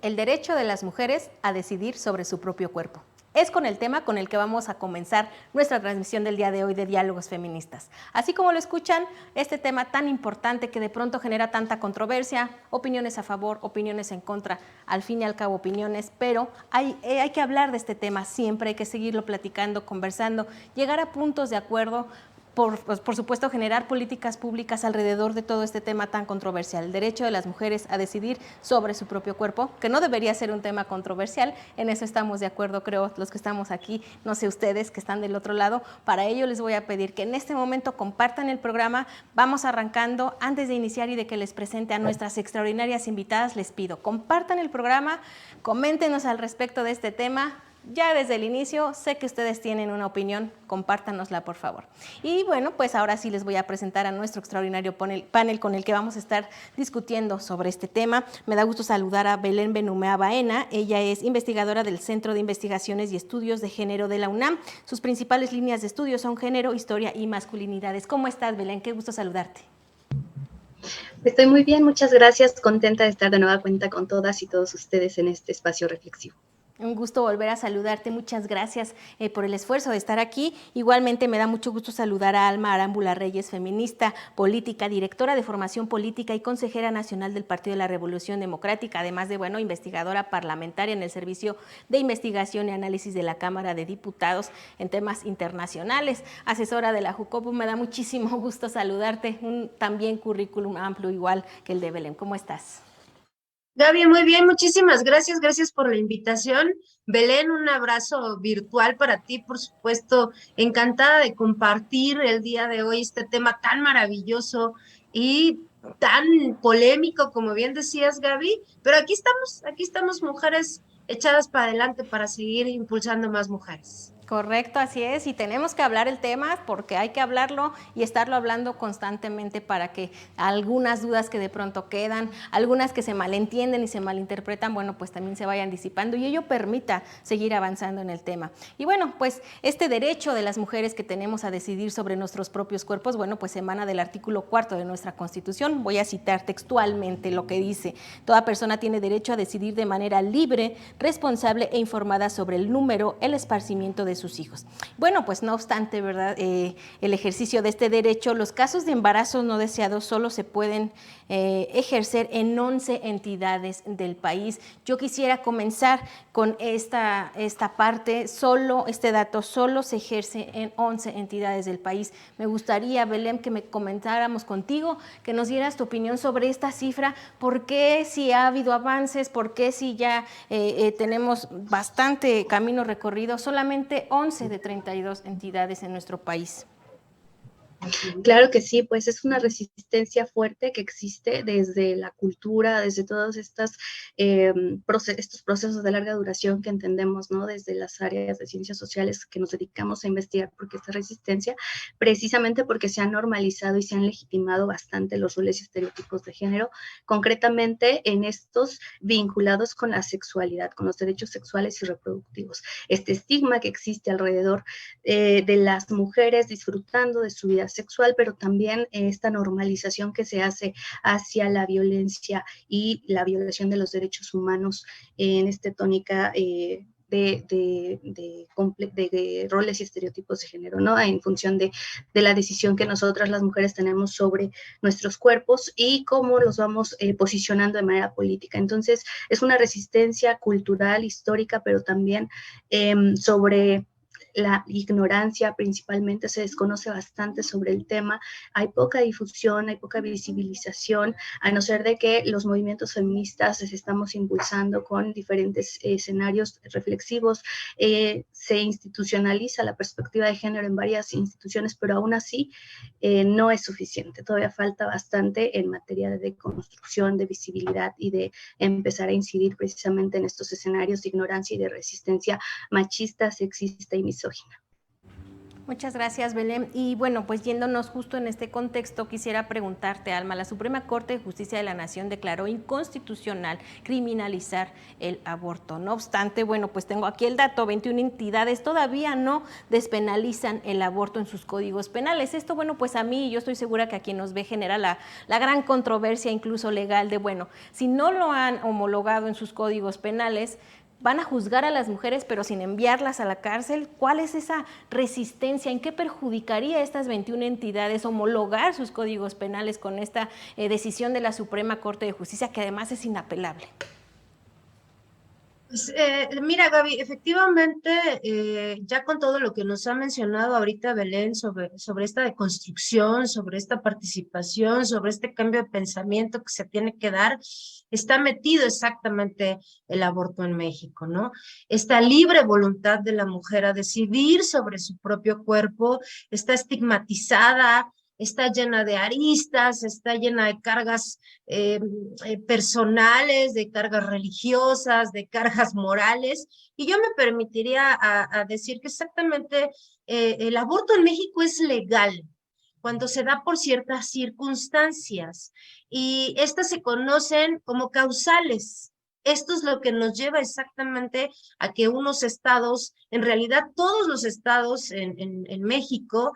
el derecho de las mujeres a decidir sobre su propio cuerpo. Es con el tema con el que vamos a comenzar nuestra transmisión del día de hoy de Diálogos Feministas. Así como lo escuchan, este tema tan importante que de pronto genera tanta controversia, opiniones a favor, opiniones en contra, al fin y al cabo opiniones, pero hay que hablar de este tema siempre, hay que seguirlo platicando, conversando, llegar a puntos de acuerdo. Por supuesto, generar políticas públicas alrededor de todo este tema tan controversial, el derecho de las mujeres a decidir sobre su propio cuerpo, que no debería ser un tema controversial, en eso estamos de acuerdo, creo, los que estamos aquí, no sé ustedes que están del otro lado. Para ello les voy a pedir que en este momento compartan el programa. Vamos arrancando. Antes de iniciar y de que les presente a nuestras extraordinarias invitadas, les pido, compartan el programa, coméntenos al respecto de este tema. Ya desde el inicio, sé que ustedes tienen una opinión, compártanosla por favor. Y bueno, pues ahora sí les voy a presentar a nuestro extraordinario panel con el que vamos a estar discutiendo sobre este tema. Me da gusto saludar a Belén Benumea Baena. Ella es investigadora del Centro de Investigaciones y Estudios de Género de la UNAM. Sus principales líneas de estudio son género, historia y masculinidades. ¿Cómo estás, Belén? Qué gusto saludarte. Estoy muy bien, muchas gracias. Contenta de estar de nueva cuenta con todas y todos ustedes en este espacio reflexivo. Un gusto volver a saludarte, muchas gracias por el esfuerzo de estar aquí. Igualmente me da mucho gusto saludar a Alma Arámbula Reyes, feminista, política, directora de formación política y consejera nacional del Partido de la Revolución Democrática, además de, investigadora parlamentaria en el Servicio de Investigación y Análisis de la Cámara de Diputados en temas internacionales, asesora de la Jucopo. Me da muchísimo gusto saludarte, un también currículum amplio igual que el de Belén. ¿Cómo estás? Gaby, muy bien, muchísimas gracias, gracias por la invitación. Belén, un abrazo virtual para ti, por supuesto, encantada de compartir el día de hoy este tema tan maravilloso y tan polémico, como bien decías, Gaby, pero aquí estamos mujeres echadas para adelante para seguir impulsando más mujeres. Correcto, así es, y tenemos que hablar el tema porque hay que hablarlo y estarlo hablando constantemente para que algunas dudas que de pronto quedan, algunas que se malentienden y se malinterpretan, pues también se vayan disipando y ello permita seguir avanzando en el tema. Y pues este derecho de las mujeres que tenemos a decidir sobre nuestros propios cuerpos, pues emana del artículo 4 de nuestra Constitución. Voy a citar textualmente lo que dice: toda persona tiene derecho a decidir de manera libre, responsable e informada sobre el número, el esparcimiento de sus hijos. Pues no obstante, ¿verdad? El ejercicio de este derecho, los casos de embarazos no deseados solo se pueden ejercer en 11 entidades del país. Yo quisiera comenzar con esta parte, este dato solo se ejerce en 11 entidades del país. Me gustaría, Belén, que me comentáramos contigo, que nos dieras tu opinión sobre esta cifra, por qué si ha habido avances, por qué si ya tenemos bastante camino recorrido, solamente 11 de 32 entidades en nuestro país. Claro que sí, pues es una resistencia fuerte que existe desde la cultura, desde todos estos procesos de larga duración que entendemos, ¿no? Desde las áreas de ciencias sociales que nos dedicamos a investigar, porque esta resistencia, precisamente porque se han normalizado y se han legitimado bastante los roles y estereotipos de género, concretamente en estos vinculados con la sexualidad, con los derechos sexuales y reproductivos. Este estigma que existe alrededor de las mujeres disfrutando de su vida sexual, pero también esta normalización que se hace hacia la violencia y la violación de los derechos humanos en esta tónica de roles y estereotipos de género, ¿no? En función de la decisión que nosotras las mujeres tenemos sobre nuestros cuerpos y cómo los vamos posicionando de manera política. Entonces, es una resistencia cultural, histórica, pero también sobre la ignorancia. Principalmente se desconoce bastante sobre el tema, hay poca difusión, hay poca visibilización, a no ser de que los movimientos feministas estamos impulsando con diferentes escenarios reflexivos, se institucionaliza la perspectiva de género en varias instituciones, pero aún así no es suficiente, todavía falta bastante en materia de deconstrucción, de visibilidad y de empezar a incidir precisamente en estos escenarios de ignorancia y de resistencia machista, sexista y misógina. Muchas gracias, Belén. Y bueno, pues yéndonos justo en este contexto, quisiera preguntarte, Alma, la Suprema Corte de Justicia de la Nación declaró inconstitucional criminalizar el aborto. No obstante, bueno, pues tengo aquí el dato, 21 entidades todavía no despenalizan el aborto en sus códigos penales. Esto, bueno, pues a mí, yo estoy segura que a quien nos ve genera la gran controversia, incluso legal, de, bueno, si no lo han homologado en sus códigos penales, van a juzgar a las mujeres pero sin enviarlas a la cárcel. ¿Cuál es esa resistencia? ¿En qué perjudicaría a estas 21 entidades homologar sus códigos penales con esta decisión de la Suprema Corte de Justicia, que además es inapelable? Pues, mira, Gaby, efectivamente, ya con todo lo que nos ha mencionado ahorita Belén sobre esta deconstrucción, sobre esta participación, sobre este cambio de pensamiento que se tiene que dar, está metido exactamente el aborto en México, ¿no? Esta libre voluntad de la mujer a decidir sobre su propio cuerpo está estigmatizada, está llena de aristas, está llena de cargas personales, de cargas religiosas, de cargas morales, y yo me permitiría a decir que exactamente el aborto en México es legal cuando se da por ciertas circunstancias, y estas se conocen como causales. Esto es lo que nos lleva exactamente a que unos estados, en realidad todos los estados en México,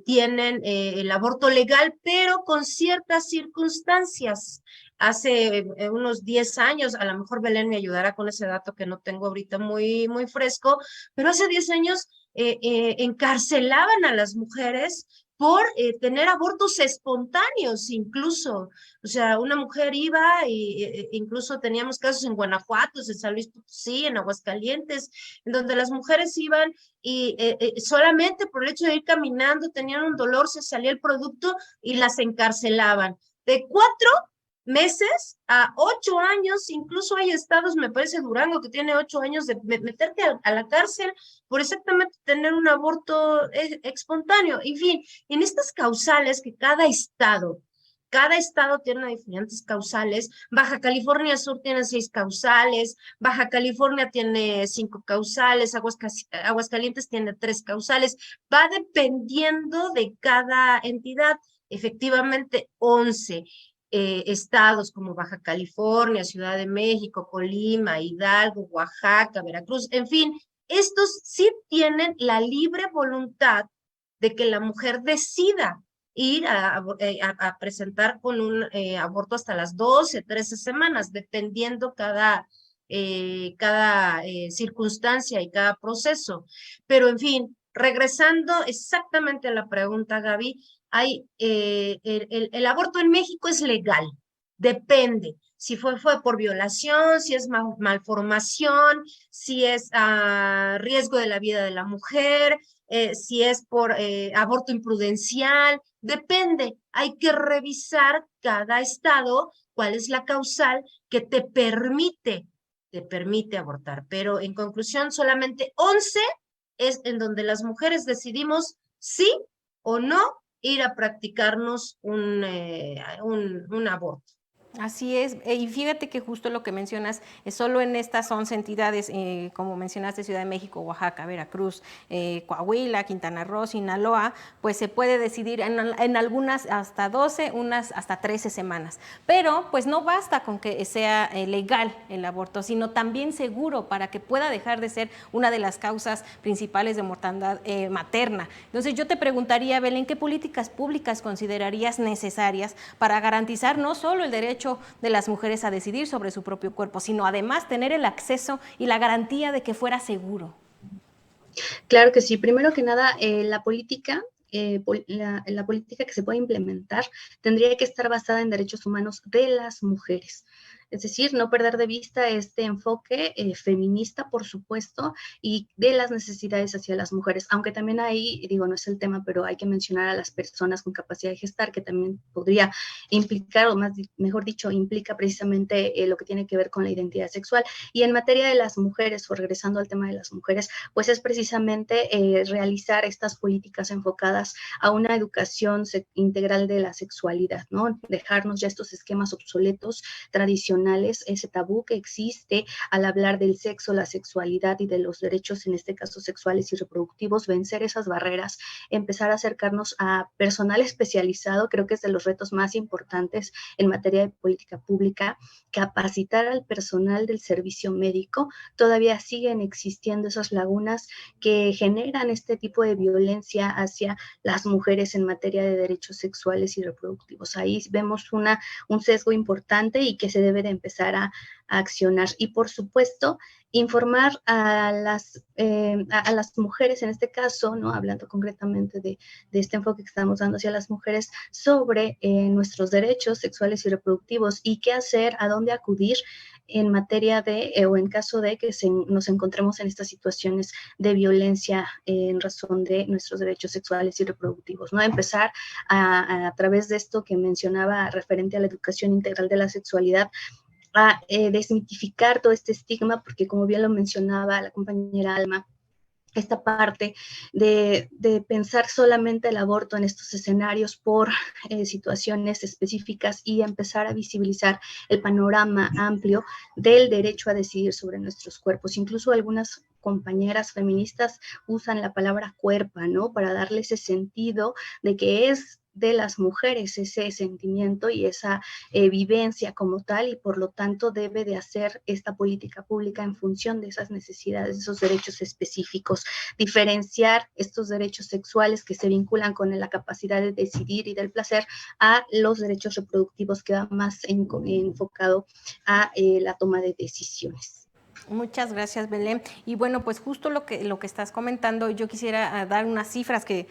tienen el aborto legal, pero con ciertas circunstancias. Hace unos 10 años, a lo mejor Belén me ayudará con ese dato que no tengo ahorita muy fresco, pero hace 10 años encarcelaban a las mujeres por tener abortos espontáneos incluso. O sea, una mujer iba y incluso teníamos casos en Guanajuato, en San Luis Potosí, en Aguascalientes, en donde las mujeres iban y solamente por el hecho de ir caminando tenían un dolor, se salía el producto y las encarcelaban. De 4 meses a 8 años, incluso hay estados, me parece Durango, que tiene 8 años de meterte a la cárcel por exactamente tener un aborto espontáneo. En fin, en estas causales que cada estado tiene diferentes causales. Baja California Sur tiene 6 causales, Baja California tiene 5 causales, Aguascalientes tiene 3 causales. Va dependiendo de cada entidad. Efectivamente, 11 estados como Baja California, Ciudad de México, Colima, Hidalgo, Oaxaca, Veracruz, en fin, estos sí tienen la libre voluntad de que la mujer decida ir a presentar con un aborto hasta las 12, 13 semanas, dependiendo cada circunstancia y cada proceso. Pero, en fin, regresando exactamente a la pregunta, Gaby, el aborto en México es legal, depende. Si fue por violación, si es malformación, si es riesgo de la vida de la mujer, si es por aborto imprudencial, depende. Hay que revisar cada estado cuál es la causal que te permite abortar. Pero en conclusión, solamente 11 es en donde las mujeres decidimos sí o no ir a practicarnos un aborto. Así es, y fíjate que justo lo que mencionas es solo en estas 11 entidades, como mencionaste, Ciudad de México, Oaxaca, Veracruz, Coahuila, Quintana Roo, Sinaloa, pues se puede decidir en algunas hasta 12, unas hasta 13 semanas. Pero pues no basta con que sea legal el aborto, sino también seguro para que pueda dejar de ser una de las causas principales de mortandad materna. Entonces yo te preguntaría, Belén, ¿qué políticas públicas considerarías necesarias para garantizar no solo el derecho de las mujeres a decidir sobre su propio cuerpo, sino además tener el acceso y la garantía de que fuera seguro? Claro que sí. Primero que nada, la política la política que se puede implementar tendría que estar basada en derechos humanos de las mujeres. Es decir, no perder de vista este enfoque feminista, por supuesto, y de las necesidades hacia las mujeres, aunque también ahí, digo, no es el tema, pero hay que mencionar a las personas con capacidad de gestar, que también podría implicar, o mejor dicho, implica precisamente lo que tiene que ver con la identidad sexual. Y en materia de las mujeres, o regresando al tema de las mujeres, pues es precisamente realizar estas políticas enfocadas a una educación integral de la sexualidad, ¿no? Dejarnos ya estos esquemas obsoletos, tradicionales, tradicionales, ese tabú que existe al hablar del sexo, la sexualidad y de los derechos, en este caso sexuales y reproductivos, vencer esas barreras, empezar a acercarnos a personal especializado, creo que es de los retos más importantes en materia de política pública, capacitar al personal del servicio médico. Todavía siguen existiendo esas lagunas que generan este tipo de violencia hacia las mujeres en materia de derechos sexuales y reproductivos. Ahí vemos un sesgo importante y que se debe de empezar a accionar. Y por supuesto, informar a las mujeres, en este caso, ¿no? Hablando concretamente de este enfoque que estamos dando hacia las mujeres, sobre nuestros derechos sexuales y reproductivos y qué hacer, a dónde acudir en materia de, o en caso de que nos encontremos en estas situaciones de violencia en razón de nuestros derechos sexuales y reproductivos, ¿no? Empezar a través de esto que mencionaba referente a la educación integral de la sexualidad, a desmitificar todo este estigma, porque como bien lo mencionaba la compañera Alma, esta parte de pensar solamente el aborto en estos escenarios por situaciones específicas y empezar a visibilizar el panorama amplio del derecho a decidir sobre nuestros cuerpos. Incluso algunas compañeras feministas usan la palabra cuerpa, ¿no? Para darle ese sentido de que es de las mujeres ese sentimiento y esa vivencia como tal, y por lo tanto debe de hacer esta política pública en función de esas necesidades, de esos derechos específicos, diferenciar estos derechos sexuales que se vinculan con la capacidad de decidir y del placer a los derechos reproductivos que va más enfocado a la toma de decisiones. Muchas gracias, Belén. Y bueno, pues justo lo que estás comentando, yo quisiera dar unas cifras que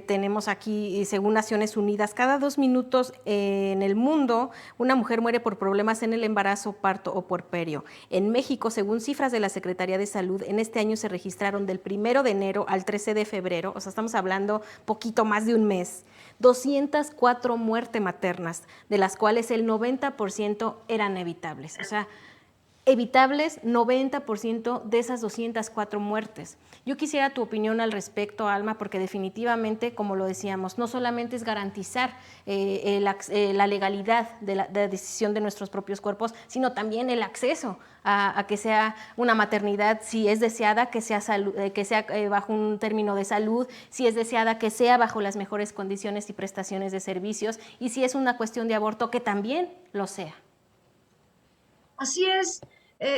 tenemos aquí, según Naciones Unidas. Cada 2 minutos en el mundo, una mujer muere por problemas en el embarazo, parto o puerperio. En México, según cifras de la Secretaría de Salud, en este año se registraron del 1 de enero al 13 de febrero, o sea, estamos hablando poquito más de un mes, 204 muertes maternas, de las cuales el 90% eran evitables. O sea, evitables 90% de esas 204 muertes. Yo quisiera tu opinión al respecto, Alma, porque definitivamente, como lo decíamos, no solamente es garantizar la legalidad de la decisión de nuestros propios cuerpos, sino también el acceso a que sea una maternidad, si es deseada, que sea bajo un término de salud, si es deseada, que sea bajo las mejores condiciones y prestaciones de servicios, y si es una cuestión de aborto, que también lo sea. Así es.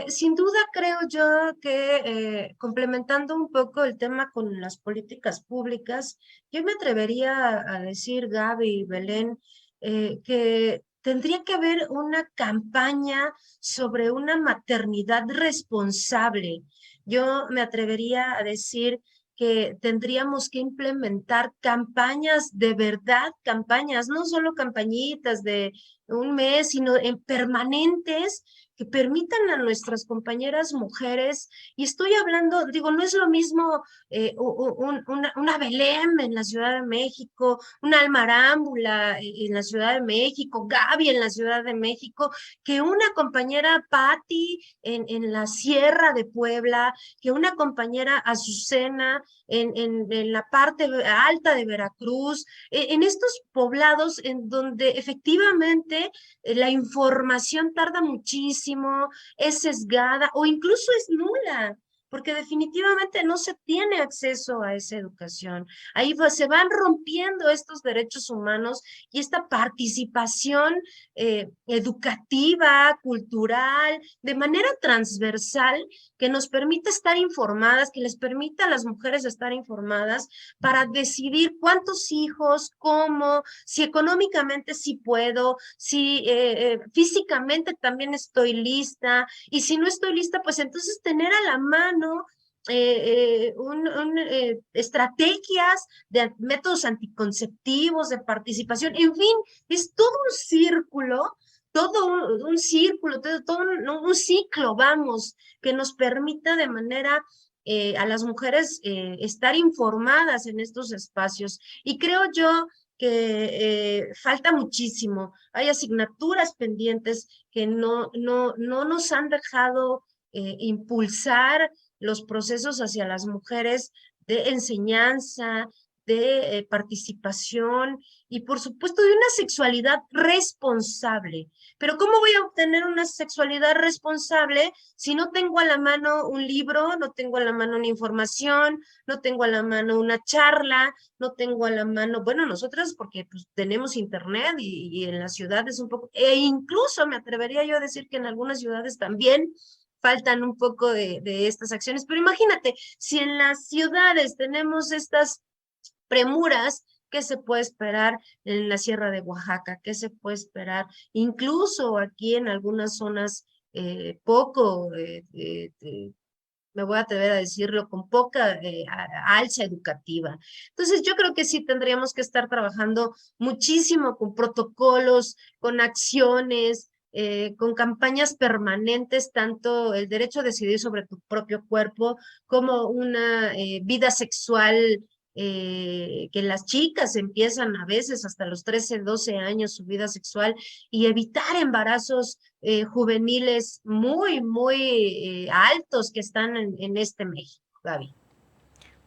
Sin duda creo yo que complementando un poco el tema con las políticas públicas, yo me atrevería a decir, Gaby y Belén, que tendría que haber una campaña sobre una maternidad responsable. Yo me atrevería a decir que tendríamos que implementar campañas de verdad, campañas, no solo campañitas de un mes, sino en permanentes que permitan a nuestras compañeras mujeres, y estoy hablando, digo, no es lo mismo una Belén en la Ciudad de México, una Almarámbula en la Ciudad de México, Gaby en la Ciudad de México, que una compañera Patti en la Sierra de Puebla, que una compañera Azucena en la parte alta de Veracruz, en estos poblados en donde efectivamente la información tarda muchísimo, es sesgada o incluso es nula, porque definitivamente no se tiene acceso a esa educación. Ahí se van rompiendo estos derechos humanos y esta participación educativa, cultural, de manera transversal, que nos permita estar informadas, que les permita a las mujeres estar informadas para decidir cuántos hijos, cómo, si económicamente sí puedo, si físicamente también estoy lista, y si no estoy lista, pues entonces tener a la mano estrategias de métodos anticonceptivos, de participación, en fin, es todo un círculo, un círculo, todo un ciclo, vamos, que nos permita de manera a las mujeres estar informadas en estos espacios. Y creo yo que falta muchísimo. Hay asignaturas pendientes que no nos han dejado impulsar los procesos hacia las mujeres de enseñanza, de participación y por supuesto de una sexualidad responsable. Pero ¿cómo voy a obtener una sexualidad responsable si no tengo a la mano un libro, no tengo a la mano una información, no tengo a la mano una charla, no tengo a la mano, bueno, nosotras porque pues, tenemos internet y en las ciudades un poco, e incluso me atrevería yo a decir que en algunas ciudades también faltan un poco de estas acciones, pero imagínate, si en las ciudades tenemos estas premuras, ¿qué se puede esperar en la Sierra de Oaxaca? ¿Qué se puede esperar incluso aquí en algunas zonas poco, me voy a atrever a decirlo, con poca alza educativa? Entonces yo creo que sí tendríamos que estar trabajando muchísimo con protocolos, con acciones, con campañas permanentes, tanto el derecho a decidir sobre tu propio cuerpo como una vida sexual, que las chicas empiezan a veces hasta los 13, 12 años su vida sexual y evitar embarazos juveniles muy, muy altos que están en este México, Gaby.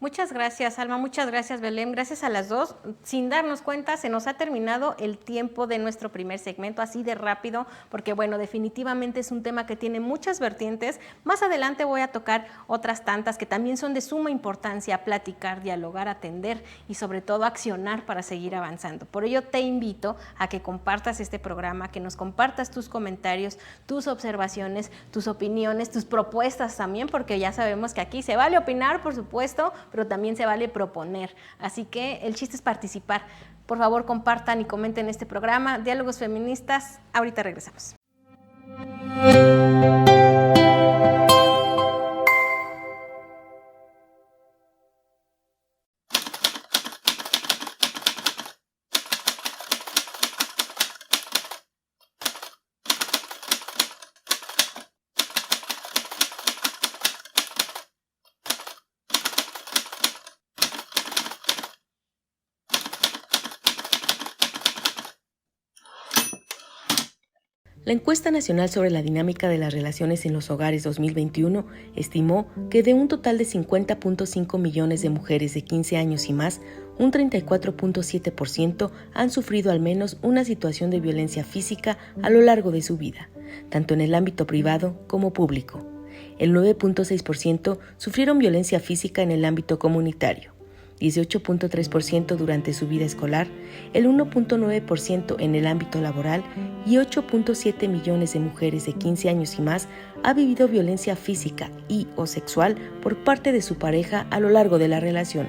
Muchas gracias, Alma. Muchas gracias, Belén. Gracias a las dos. Sin darnos cuenta, se nos ha terminado el tiempo de nuestro primer segmento, así de rápido, porque bueno, definitivamente es un tema que tiene muchas vertientes. Más adelante voy a tocar otras tantas que también son de suma importancia: platicar, dialogar, atender y sobre todo accionar para seguir avanzando. Por ello te invito a que compartas este programa, que nos compartas tus comentarios, tus observaciones, tus opiniones, tus propuestas también, porque ya sabemos que aquí se vale opinar, por supuesto, pero también se vale proponer. Así que el chiste es participar. Por favor, compartan y comenten este programa. Diálogos Feministas. Ahorita regresamos. La Encuesta Nacional sobre la Dinámica de las Relaciones en los Hogares 2021 estimó que de un total de 50.5 millones de mujeres de 15 años y más, un 34.7% han sufrido al menos una situación de violencia física a lo largo de su vida, tanto en el ámbito privado como público. El 9.6% sufrieron violencia física en el ámbito comunitario, 18.3% durante su vida escolar, el 1.9% en el ámbito laboral y 8.7 millones de mujeres de 15 años y más ha vivido violencia física y o sexual por parte de su pareja a lo largo de la relación.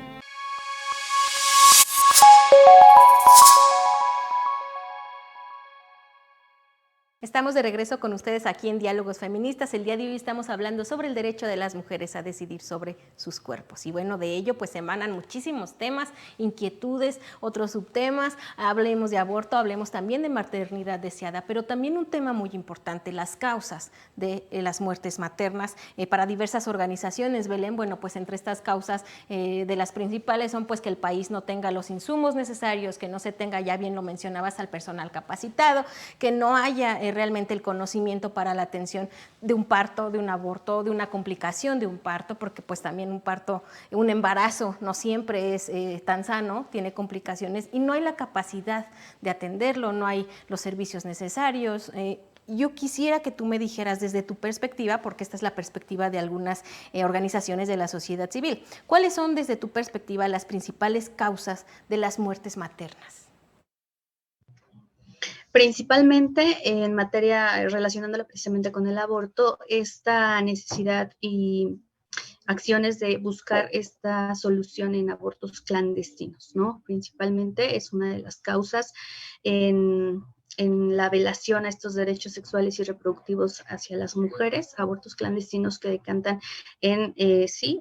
Estamos de regreso con ustedes aquí en Diálogos Feministas. El día de hoy estamos hablando sobre el derecho de las mujeres a decidir sobre sus cuerpos. Y bueno, de ello pues emanan muchísimos temas, inquietudes, otros subtemas. Hablemos de aborto, hablemos también de maternidad deseada, pero también un tema muy importante: las causas de las muertes maternas. Para diversas organizaciones, Belén, bueno, pues entre estas causas de las principales son pues que el país no tenga los insumos necesarios, que no se tenga, ya bien lo mencionabas, al personal capacitado, que no haya realmente el conocimiento para la atención de un parto, de un aborto, de una complicación de un parto, porque pues también un parto, un embarazo no siempre es tan sano, tiene complicaciones y no hay la capacidad de atenderlo, no hay los servicios necesarios. Yo quisiera que tú me dijeras desde tu perspectiva, porque esta es la perspectiva de algunas organizaciones de la sociedad civil, ¿cuáles son desde tu perspectiva las principales causas de las muertes maternas? Principalmente en materia relacionándola precisamente con el aborto, esta necesidad y acciones de buscar esta solución en abortos clandestinos, ¿no? Principalmente es una de las causas en la violación a estos derechos sexuales y reproductivos hacia las mujeres, abortos clandestinos que decantan en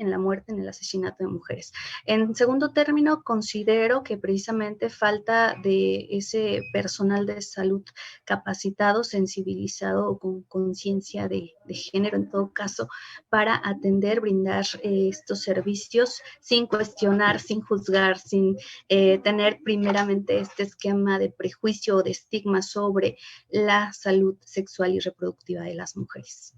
la muerte, en el asesinato de mujeres. En segundo término, considero que precisamente falta de ese personal de salud capacitado, sensibilizado o con conciencia de género en todo caso, para atender, brindar estos servicios sin cuestionar, sin juzgar, sin tener primeramente este esquema de prejuicio o de estigma sobre la salud sexual y reproductiva de las mujeres.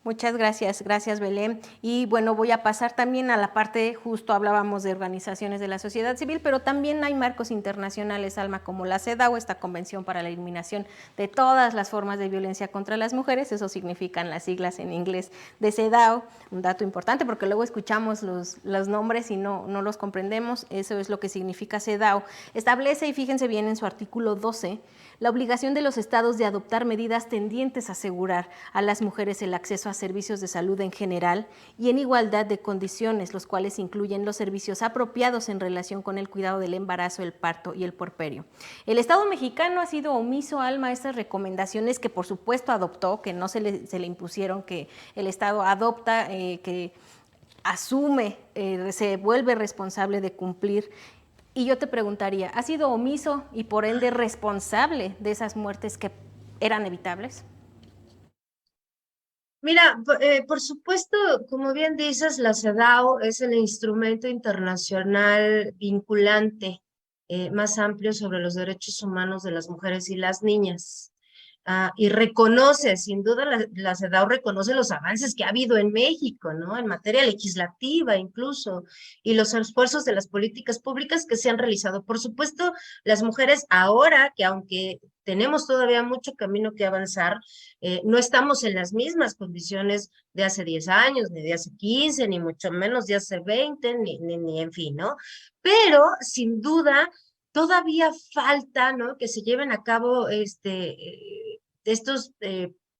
Muchas gracias Belén. Y bueno, voy a pasar también a la parte, justo hablábamos de organizaciones de la sociedad civil, pero también hay marcos internacionales, Alma, como la CEDAW, esta Convención para la Eliminación de todas las formas de violencia contra las mujeres, eso significan las siglas en inglés de CEDAW, un dato importante porque luego escuchamos los nombres y no los comprendemos, eso es lo que significa CEDAW. Establece, y fíjense bien en su artículo 12, la obligación de los estados de adoptar medidas tendientes a asegurar a las mujeres el acceso a servicios de salud en general y en igualdad de condiciones, los cuales incluyen los servicios apropiados en relación con el cuidado del embarazo, el parto y el puerperio. El Estado mexicano ha sido omiso, Alma, a estas recomendaciones que por supuesto adoptó, que no se le impusieron, que el Estado adopta, que asume, se vuelve responsable de cumplir. Y yo te preguntaría, ¿ha sido omiso y por ende responsable de esas muertes que eran evitables? Mira, por supuesto, como bien dices, la CEDAW es el instrumento internacional vinculante más amplio sobre los derechos humanos de las mujeres y las niñas. Y reconoce, sin duda, la CEDAW reconoce los avances que ha habido en México, ¿no? En materia legislativa incluso, y los esfuerzos de las políticas públicas que se han realizado. Por supuesto, las mujeres ahora, que aunque tenemos todavía mucho camino que avanzar, no estamos en las mismas condiciones de hace 10 años, ni de hace 15, ni mucho menos de hace 20, ni en fin, ¿no? Pero, sin duda, todavía falta, ¿no?, que se lleven a cabo estos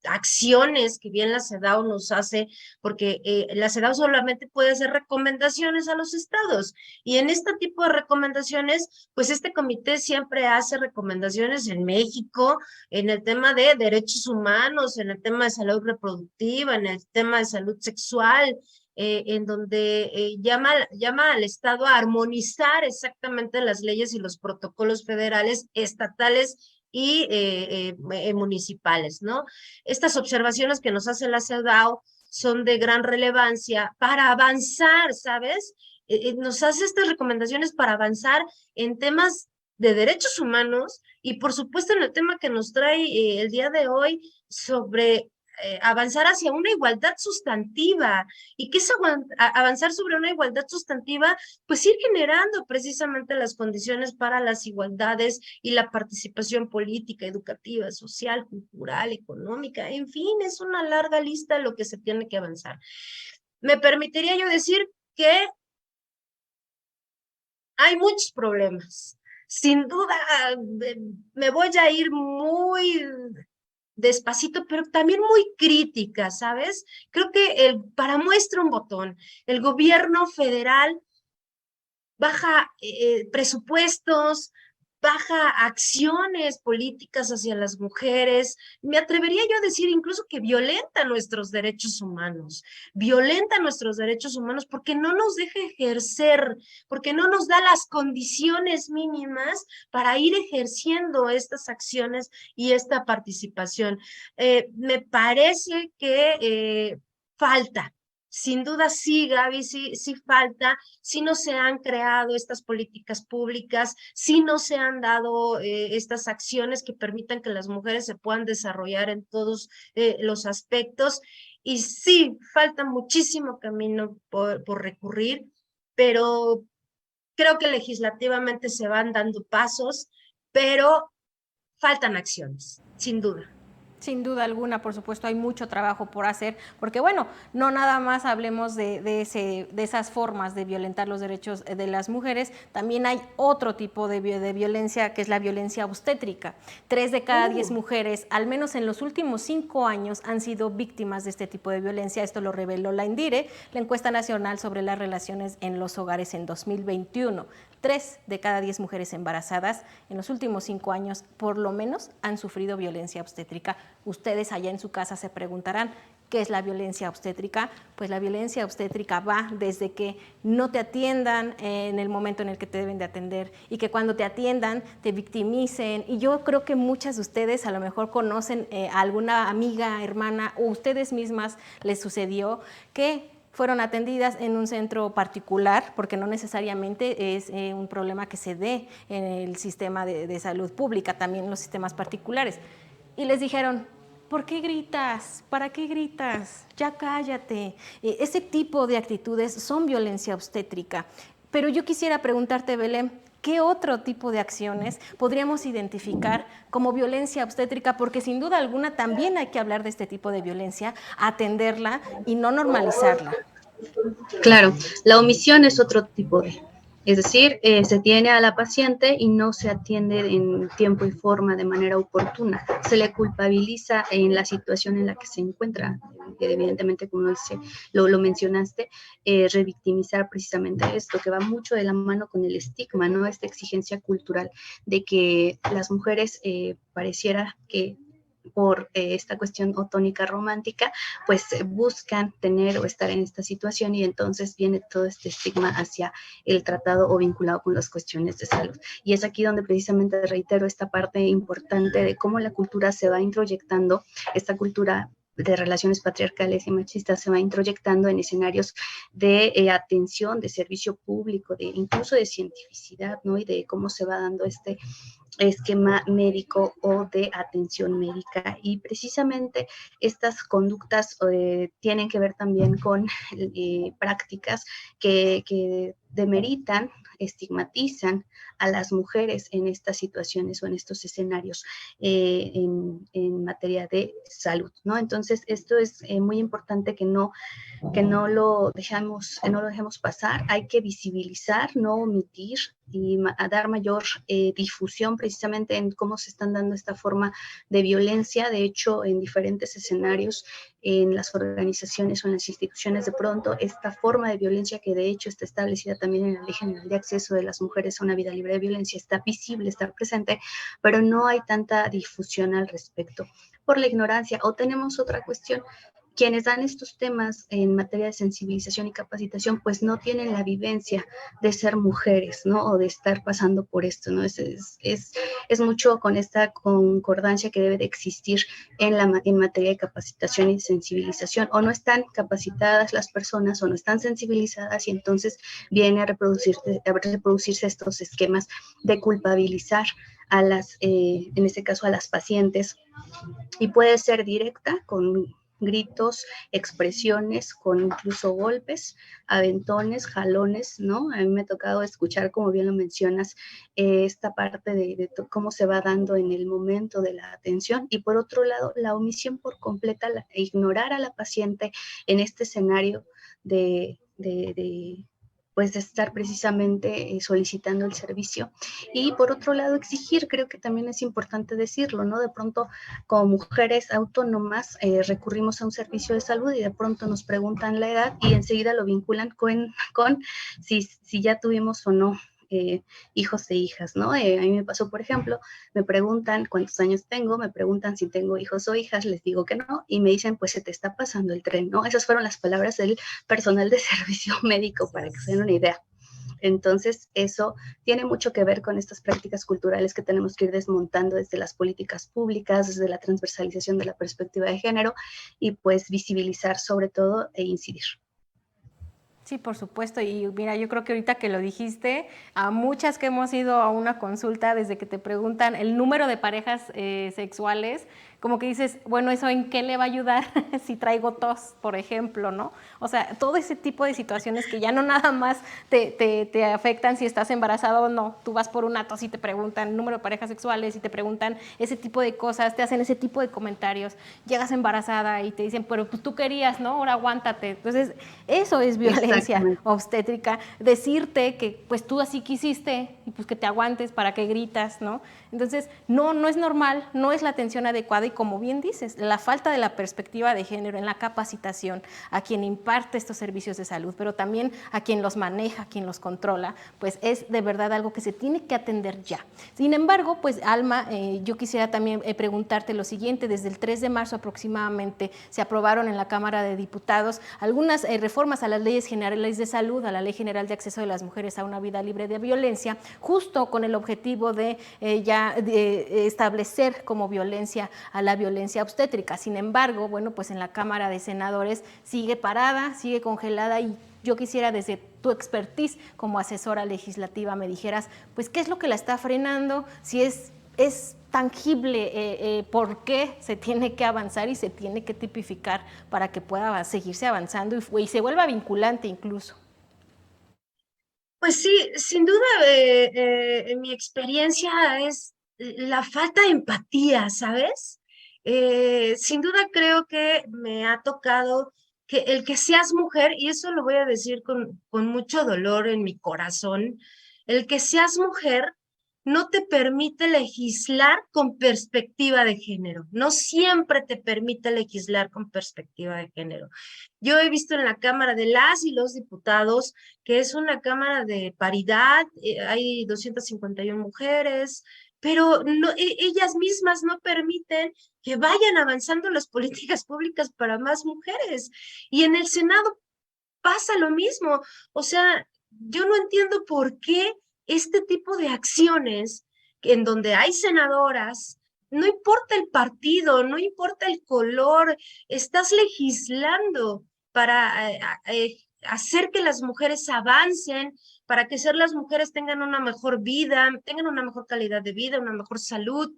acciones que bien la CEDAW nos hace, porque la CEDAW solamente puede hacer recomendaciones a los estados, y en este tipo de recomendaciones, pues este comité siempre hace recomendaciones en México, en el tema de derechos humanos, en el tema de salud reproductiva, en el tema de salud sexual, en donde llama al Estado a armonizar exactamente las leyes y los protocolos federales, estatales y municipales, ¿no? Estas observaciones que nos hace la CEDAW son de gran relevancia para avanzar, ¿sabes? Nos hace estas recomendaciones para avanzar en temas de derechos humanos y por supuesto en el tema que nos trae el día de hoy sobre avanzar hacia una igualdad sustantiva. ¿Y qué es avanzar sobre una igualdad sustantiva? Pues ir generando precisamente las condiciones para las igualdades y la participación política, educativa, social, cultural, económica, en fin, es una larga lista de lo que se tiene que avanzar. Me permitiría yo decir que hay muchos problemas. Sin duda, me voy a ir muy despacito, pero también muy crítica, ¿sabes? Creo que para muestra un botón, el gobierno federal baja presupuestos, baja acciones políticas hacia las mujeres. Me atrevería yo a decir incluso que violenta nuestros derechos humanos porque no nos deja ejercer, porque no nos da las condiciones mínimas para ir ejerciendo estas acciones y esta participación. Me parece que falta. Sin duda sí, Gaby, sí falta, si no se han creado estas políticas públicas, si no se han dado estas acciones que permitan que las mujeres se puedan desarrollar en todos los aspectos. Y sí, falta muchísimo camino por recurrir, pero creo que legislativamente se van dando pasos, pero faltan acciones, sin duda. Sin duda alguna, por supuesto, hay mucho trabajo por hacer, porque bueno, no nada más hablemos de esas formas de violentar los derechos de las mujeres, también hay otro tipo de violencia, que es la violencia obstétrica. 3 de cada 10 mujeres, al menos en los últimos 5 años, han sido víctimas de este tipo de violencia. Esto lo reveló la INDIRE, la Encuesta Nacional sobre las Relaciones en los Hogares en 2021. 3 de cada 10 mujeres embarazadas en los últimos 5 años, por lo menos, han sufrido violencia obstétrica. Ustedes allá en su casa se preguntarán, ¿qué es la violencia obstétrica? Pues la violencia obstétrica va desde que no te atiendan en el momento en el que te deben de atender y que cuando te atiendan te victimicen. Y yo creo que muchas de ustedes a lo mejor conocen a alguna amiga, hermana o ustedes mismas les sucedió que fueron atendidas en un centro particular, porque no necesariamente es un problema que se dé en el sistema de salud pública, también en los sistemas particulares. Y les dijeron, ¿por qué gritas? ¿Para qué gritas? Ya cállate. Ese tipo de actitudes son violencia obstétrica. Pero yo quisiera preguntarte, Belén, ¿qué otro tipo de acciones podríamos identificar como violencia obstétrica? Porque sin duda alguna también hay que hablar de este tipo de violencia, atenderla y no normalizarla. Claro, la omisión es otro tipo de, es decir, se tiene a la paciente y no se atiende en tiempo y forma de manera oportuna. Se le culpabiliza en la situación en la que se encuentra. Evidentemente, como lo mencionaste, revictimizar precisamente esto, que va mucho de la mano con el estigma, ¿no? Esta exigencia cultural de que las mujeres pareciera que por esta cuestión otónica romántica, pues buscan tener o estar en esta situación y entonces viene todo este estigma hacia el tratado o vinculado con las cuestiones de salud. Y es aquí donde precisamente reitero esta parte importante de cómo la cultura se va introyectando, esta cultura de relaciones patriarcales y machistas se va introyectando en escenarios de atención, de servicio público, de incluso de cientificidad, ¿no? Y de cómo se va dando este esquema médico o de atención médica. Y precisamente estas conductas tienen que ver también con prácticas que demeritan, estigmatizan a las mujeres en estas situaciones o en estos escenarios en materia de salud, ¿no? Entonces, esto es muy importante que no lo dejemos pasar. Hay que visibilizar, no omitir y a dar mayor difusión precisamente en cómo se están dando esta forma de violencia. De hecho, en diferentes escenarios, en las organizaciones o en las instituciones, de pronto esta forma de violencia, que de hecho está establecida también en la Ley General de Acceso de las Mujeres a una Vida Libre de Violencia, está visible, está presente, pero no hay tanta difusión al respecto por la ignorancia. O tenemos otra cuestión: quienes dan estos temas en materia de sensibilización y capacitación, pues no tienen la vivencia de ser mujeres, ¿no? O de estar pasando por esto, ¿no? Es mucho con esta concordancia que debe de existir en materia de capacitación y sensibilización. O no están capacitadas las personas o no están sensibilizadas y entonces viene a reproducirse estos esquemas de culpabilizar a en este caso a las pacientes, y puede ser directa con gritos, expresiones, con incluso golpes, aventones, jalones, ¿no? A mí me ha tocado escuchar, como bien lo mencionas, esta parte de cómo se va dando en el momento de la atención. Y por otro lado, la omisión por completa, ignorar a la paciente en este escenario pues de estar precisamente solicitando el servicio. Y por otro lado, exigir, creo que también es importante decirlo, ¿no? De pronto, como mujeres autónomas, recurrimos a un servicio de salud y de pronto nos preguntan la edad y enseguida lo vinculan con si ya tuvimos o no hijos e hijas, ¿no? A mí me pasó, por ejemplo, me preguntan cuántos años tengo, me preguntan si tengo hijos o hijas, les digo que no, y me dicen, pues se te está pasando el tren, ¿no? Esas fueron las palabras del personal de servicio médico, para que se den una idea. Entonces, eso tiene mucho que ver con estas prácticas culturales que tenemos que ir desmontando desde las políticas públicas, desde la transversalización de la perspectiva de género y pues visibilizar sobre todo e incidir. Sí, por supuesto. Y mira, yo creo que ahorita que lo dijiste, a muchas que hemos ido a una consulta, desde que te preguntan el número de parejas sexuales, como que dices, bueno, ¿eso en qué le va a ayudar si traigo tos, por ejemplo, ¿no? O sea, todo ese tipo de situaciones que ya no nada más te afectan si estás embarazada o no. Tú vas por una tos y te preguntan el número de parejas sexuales y te preguntan ese tipo de cosas, te hacen ese tipo de comentarios. Llegas embarazada y te dicen, pero pues tú querías, ¿no? Ahora aguántate. Entonces, eso es violencia obstétrica. Decirte que pues tú así quisiste y pues que te aguantes, para que gritas, ¿no? Entonces, no es normal, no es la atención adecuada y como bien dices, la falta de la perspectiva de género en la capacitación a quien imparte estos servicios de salud, pero también a quien los maneja, a quien los controla, pues es de verdad algo que se tiene que atender ya. Sin embargo, pues Alma, yo quisiera también preguntarte lo siguiente. Desde el 3 de marzo aproximadamente se aprobaron en la Cámara de Diputados algunas reformas a las leyes generales de salud, a la Ley General de Acceso de las Mujeres a una Vida Libre de Violencia, justo con el objetivo de establecer como violencia a la violencia obstétrica. Sin embargo, bueno, pues en la Cámara de Senadores sigue parada, sigue congelada, y yo quisiera, desde tu expertise como asesora legislativa, me dijeras, pues, ¿qué es lo que la está frenando? Si es es tangible por qué se tiene que avanzar y se tiene que tipificar para que pueda seguirse avanzando y se vuelva vinculante incluso. Pues sí, sin duda, en mi experiencia es la falta de empatía, ¿sabes? Sin duda creo que me ha tocado que el que seas mujer, y eso lo voy a decir con mucho dolor en mi corazón, el que seas mujer no te permite legislar con perspectiva de género, no siempre te permite legislar con perspectiva de género. Yo he visto en la Cámara de las y los Diputados que es una cámara de paridad, hay 251 mujeres, pero no, ellas mismas no permiten que vayan avanzando las políticas públicas para más mujeres. Y en el Senado pasa lo mismo. O sea, yo no entiendo por qué este tipo de acciones en donde hay senadoras, no importa el partido, no importa el color, estás legislando para hacer que las mujeres avancen, para que ser las mujeres tengan una mejor vida, tengan una mejor calidad de vida, una mejor salud,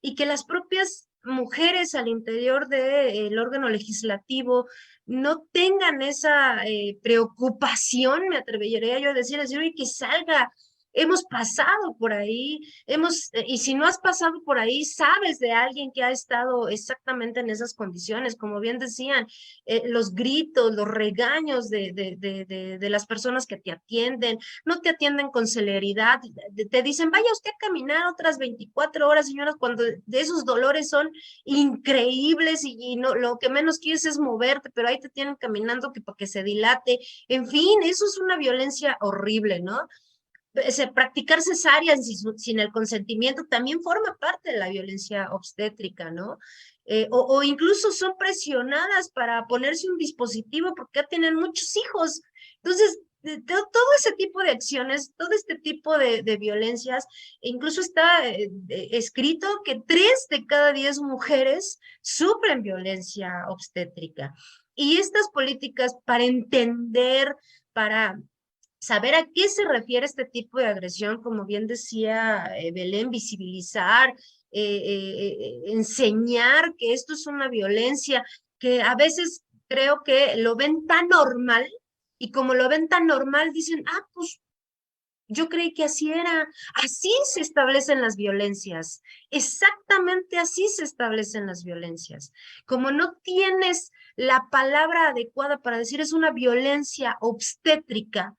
y que las propias mujeres al interior del órgano legislativo no tengan esa preocupación, me atrevería yo a decir, oye, que salga. Hemos pasado por ahí, y si no has pasado por ahí, sabes de alguien que ha estado exactamente en esas condiciones, como bien decían, los gritos, los regaños de las personas que te atienden, no te atienden con celeridad, te dicen, vaya usted a caminar otras 24 horas, señoras, cuando de esos dolores son increíbles y no, lo que menos quieres es moverte, pero ahí te tienen caminando que para que se dilate. En fin, eso es una violencia horrible, ¿no? Practicar cesáreas sin el consentimiento también forma parte de la violencia obstétrica, ¿no? O incluso son presionadas para ponerse un dispositivo porque ya tienen muchos hijos. Entonces, todo ese tipo de acciones, todo este tipo de violencias, incluso está escrito que 3 de cada 10 mujeres sufren violencia obstétrica. Y estas políticas para entender, para saber a qué se refiere este tipo de agresión, como bien decía Belén, visibilizar, enseñar que esto es una violencia, que a veces creo que lo ven tan normal y como lo ven tan normal dicen, pues yo creí que así era, así se establecen las violencias, exactamente así se establecen las violencias. Como no tienes la palabra adecuada para decir es una violencia obstétrica,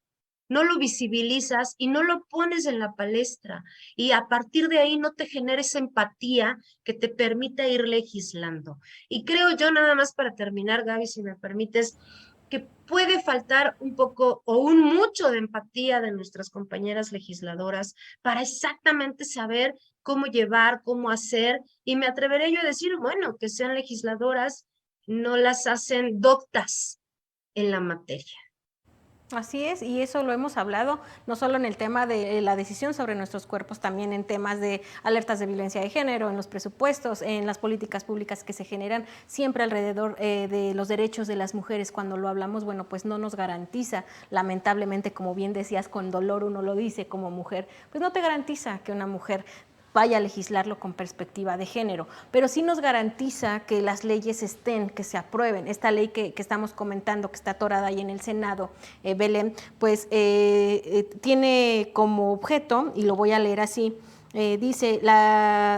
no lo visibilizas y no lo pones en la palestra y a partir de ahí no te genera esa empatía que te permite ir legislando. Y creo yo nada más para terminar, Gaby, si me permites, que puede faltar un poco o un mucho de empatía de nuestras compañeras legisladoras para exactamente saber cómo llevar, cómo hacer, y me atreveré yo a decir, bueno, que sean legisladoras, no las hacen doctas en la materia. Así es, y eso lo hemos hablado no solo en el tema de la decisión sobre nuestros cuerpos, también en temas de alertas de violencia de género, en los presupuestos, en las políticas públicas que se generan siempre alrededor de los derechos de las mujeres. Cuando lo hablamos, bueno, pues no nos garantiza, lamentablemente, como bien decías, con dolor uno lo dice como mujer, pues no te garantiza que una mujer vaya a legislarlo con perspectiva de género, pero sí nos garantiza que las leyes estén, que se aprueben. Esta ley que estamos comentando, que está atorada ahí en el Senado, Belén, pues tiene como objeto, y lo voy a leer así, dice,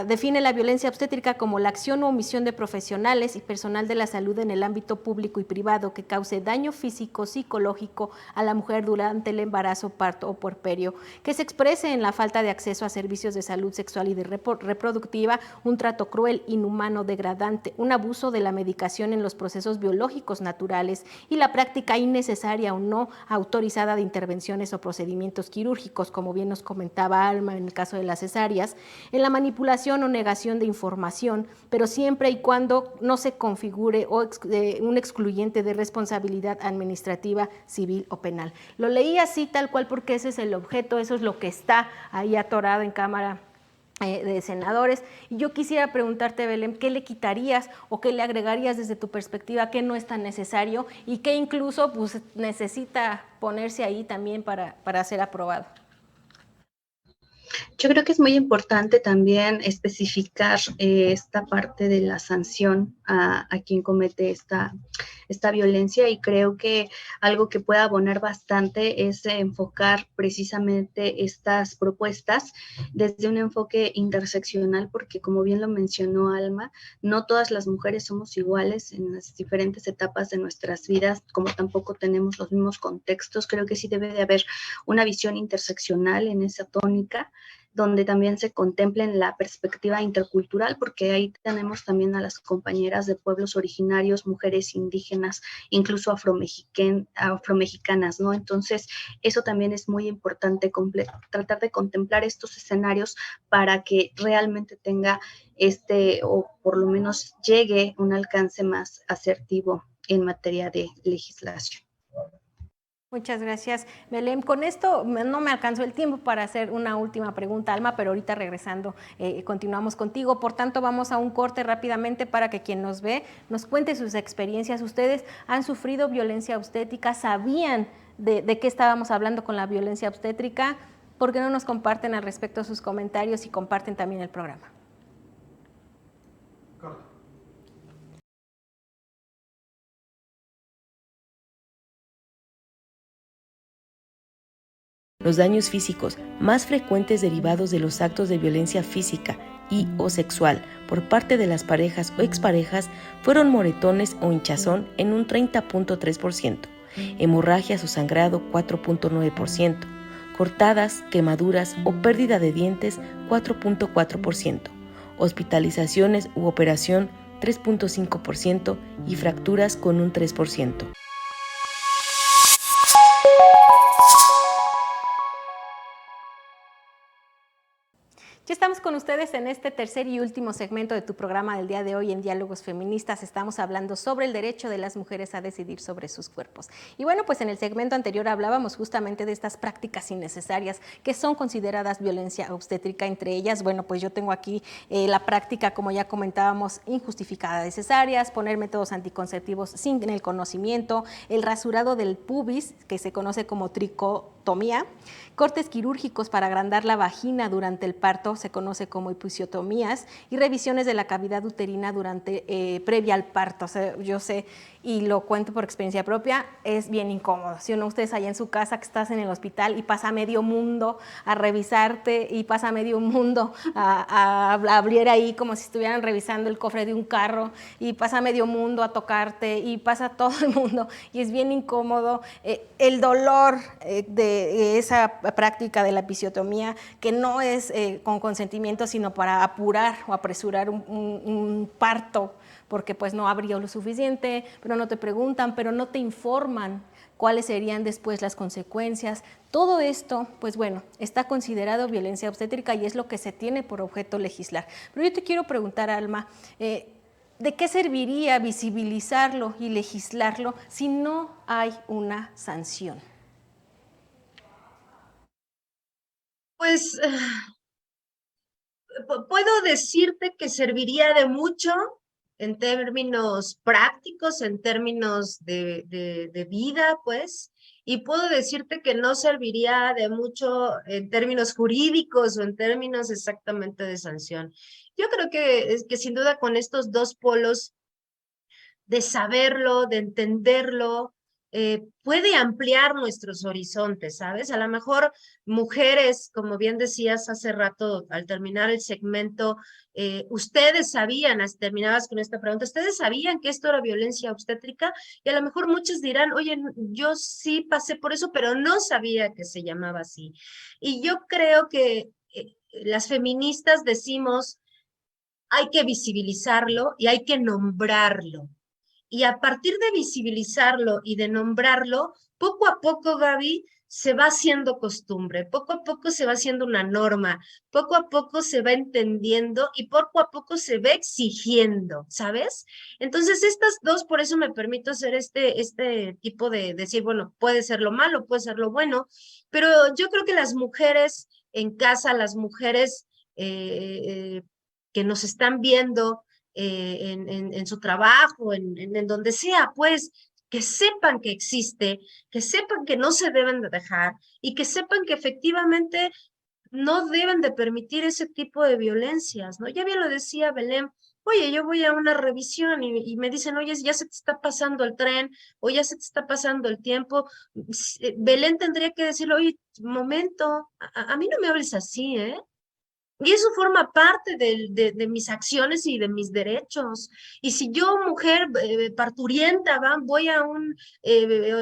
define la violencia obstétrica como la acción o omisión de profesionales y personal de la salud en el ámbito público y privado que cause daño físico, psicológico a la mujer durante el embarazo, parto o puerperio, que se exprese en la falta de acceso a servicios de salud sexual y de reproductiva, un trato cruel, inhumano, degradante, un abuso de la medicación en los procesos biológicos naturales y la práctica innecesaria o no autorizada de intervenciones o procedimientos quirúrgicos, como bien nos comentaba Alma en el caso de la cesárea, en la manipulación o negación de información, pero siempre y cuando no se configure un excluyente de responsabilidad administrativa, civil o penal. Lo leí así tal cual porque ese es el objeto, eso es lo que está ahí atorado en Cámara de Senadores. Y yo quisiera preguntarte, Belén, ¿qué le quitarías o qué le agregarías desde tu perspectiva que no es tan necesario y que incluso pues, necesita ponerse ahí también para ser aprobado? Yo creo que es muy importante también especificar esta parte de la sanción a quien comete esta violencia, y creo que algo que puede abonar bastante es enfocar precisamente estas propuestas desde un enfoque interseccional, porque como bien lo mencionó Alma, no todas las mujeres somos iguales en las diferentes etapas de nuestras vidas, como tampoco tenemos los mismos contextos. Creo que sí debe de haber una visión interseccional en esa tónica, donde también se contemplen la perspectiva intercultural, porque ahí tenemos también a las compañeras de pueblos originarios, mujeres indígenas, incluso afromexicanas, ¿no? Entonces, eso también es muy importante, tratar de contemplar estos escenarios para que realmente tenga o por lo menos llegue un alcance más asertivo en materia de legislación. Muchas gracias, Belén. Con esto no me alcanzó el tiempo para hacer una última pregunta, Alma, pero ahorita regresando continuamos contigo. Por tanto, vamos a un corte rápidamente para que quien nos ve nos cuente sus experiencias. ¿Ustedes han sufrido violencia obstétrica? ¿Sabían de qué estábamos hablando con la violencia obstétrica? ¿Por qué no nos comparten al respecto sus comentarios y comparten también el programa? Los daños físicos más frecuentes derivados de los actos de violencia física y o sexual por parte de las parejas o exparejas fueron moretones o hinchazón en un 30.3%, hemorragias o sangrado 4.9%, cortadas, quemaduras o pérdida de dientes 4.4%, hospitalizaciones u operación 3.5% y fracturas con un 3%. Ya estamos con ustedes en este tercer y último segmento de tu programa del día de hoy en Diálogos Feministas. Estamos hablando sobre el derecho de las mujeres a decidir sobre sus cuerpos. Y bueno, pues en el segmento anterior hablábamos justamente de estas prácticas innecesarias que son consideradas violencia obstétrica. Entre ellas, bueno, pues yo tengo aquí la práctica, como ya comentábamos, injustificada de cesáreas, poner métodos anticonceptivos sin el conocimiento, el rasurado del pubis, que se conoce como tricotomía, cortes quirúrgicos para agrandar la vagina durante el parto, se conoce como episiotomías, y revisiones de la cavidad uterina previa al parto. O sea, yo sé, y lo cuento por experiencia propia, es bien incómodo. Si uno, ustedes allá en su casa, que estás en el hospital y pasa medio mundo a revisarte, y pasa medio mundo a abrir ahí como si estuvieran revisando el cofre de un carro, y pasa medio mundo a tocarte, y pasa todo el mundo, y es bien incómodo. El dolor de esa práctica de la episiotomía, que no es con consentimiento, sino para apurar o apresurar un parto, porque pues no abrió lo suficiente, pero no te preguntan, pero no te informan cuáles serían después las consecuencias. Todo esto, pues bueno, está considerado violencia obstétrica y es lo que se tiene por objeto legislar. Pero yo te quiero preguntar, Alma, ¿de qué serviría visibilizarlo y legislarlo si no hay una sanción? Pues puedo decirte que serviría de mucho en términos prácticos, en términos de vida, pues, y puedo decirte que no serviría de mucho en términos jurídicos o en términos exactamente de sanción. Yo creo que sin duda con estos dos polos de saberlo, de entenderlo, puede ampliar nuestros horizontes, ¿sabes? A lo mejor mujeres, como bien decías hace rato al terminar el segmento, ustedes sabían, terminabas con esta pregunta, ustedes sabían que esto era violencia obstétrica, y a lo mejor muchos dirán, oye, yo sí pasé por eso, pero no sabía que se llamaba así. Y yo creo que las feministas decimos, hay que visibilizarlo y hay que nombrarlo. Y a partir de visibilizarlo y de nombrarlo, poco a poco, Gaby, se va haciendo costumbre, poco a poco se va haciendo una norma, poco a poco se va entendiendo y poco a poco se va exigiendo, ¿sabes? Entonces, estas dos, por eso me permito hacer este tipo de decir, bueno, puede ser lo malo, puede ser lo bueno, pero yo creo que las mujeres en casa, las mujeres que nos están viendo, en su trabajo, en donde sea, pues, que sepan que existe, que sepan que no se deben de dejar y que sepan que efectivamente no deben de permitir ese tipo de violencias, ¿no? Ya bien lo decía Belén, oye, yo voy a una revisión y me dicen, oye, ya se te está pasando el tren, o ya se te está pasando el tiempo. Belén tendría que decirle, oye, momento, a mí no me hables así, ¿eh? Y eso forma parte de mis acciones y de mis derechos. Y si yo, mujer parturienta, voy a un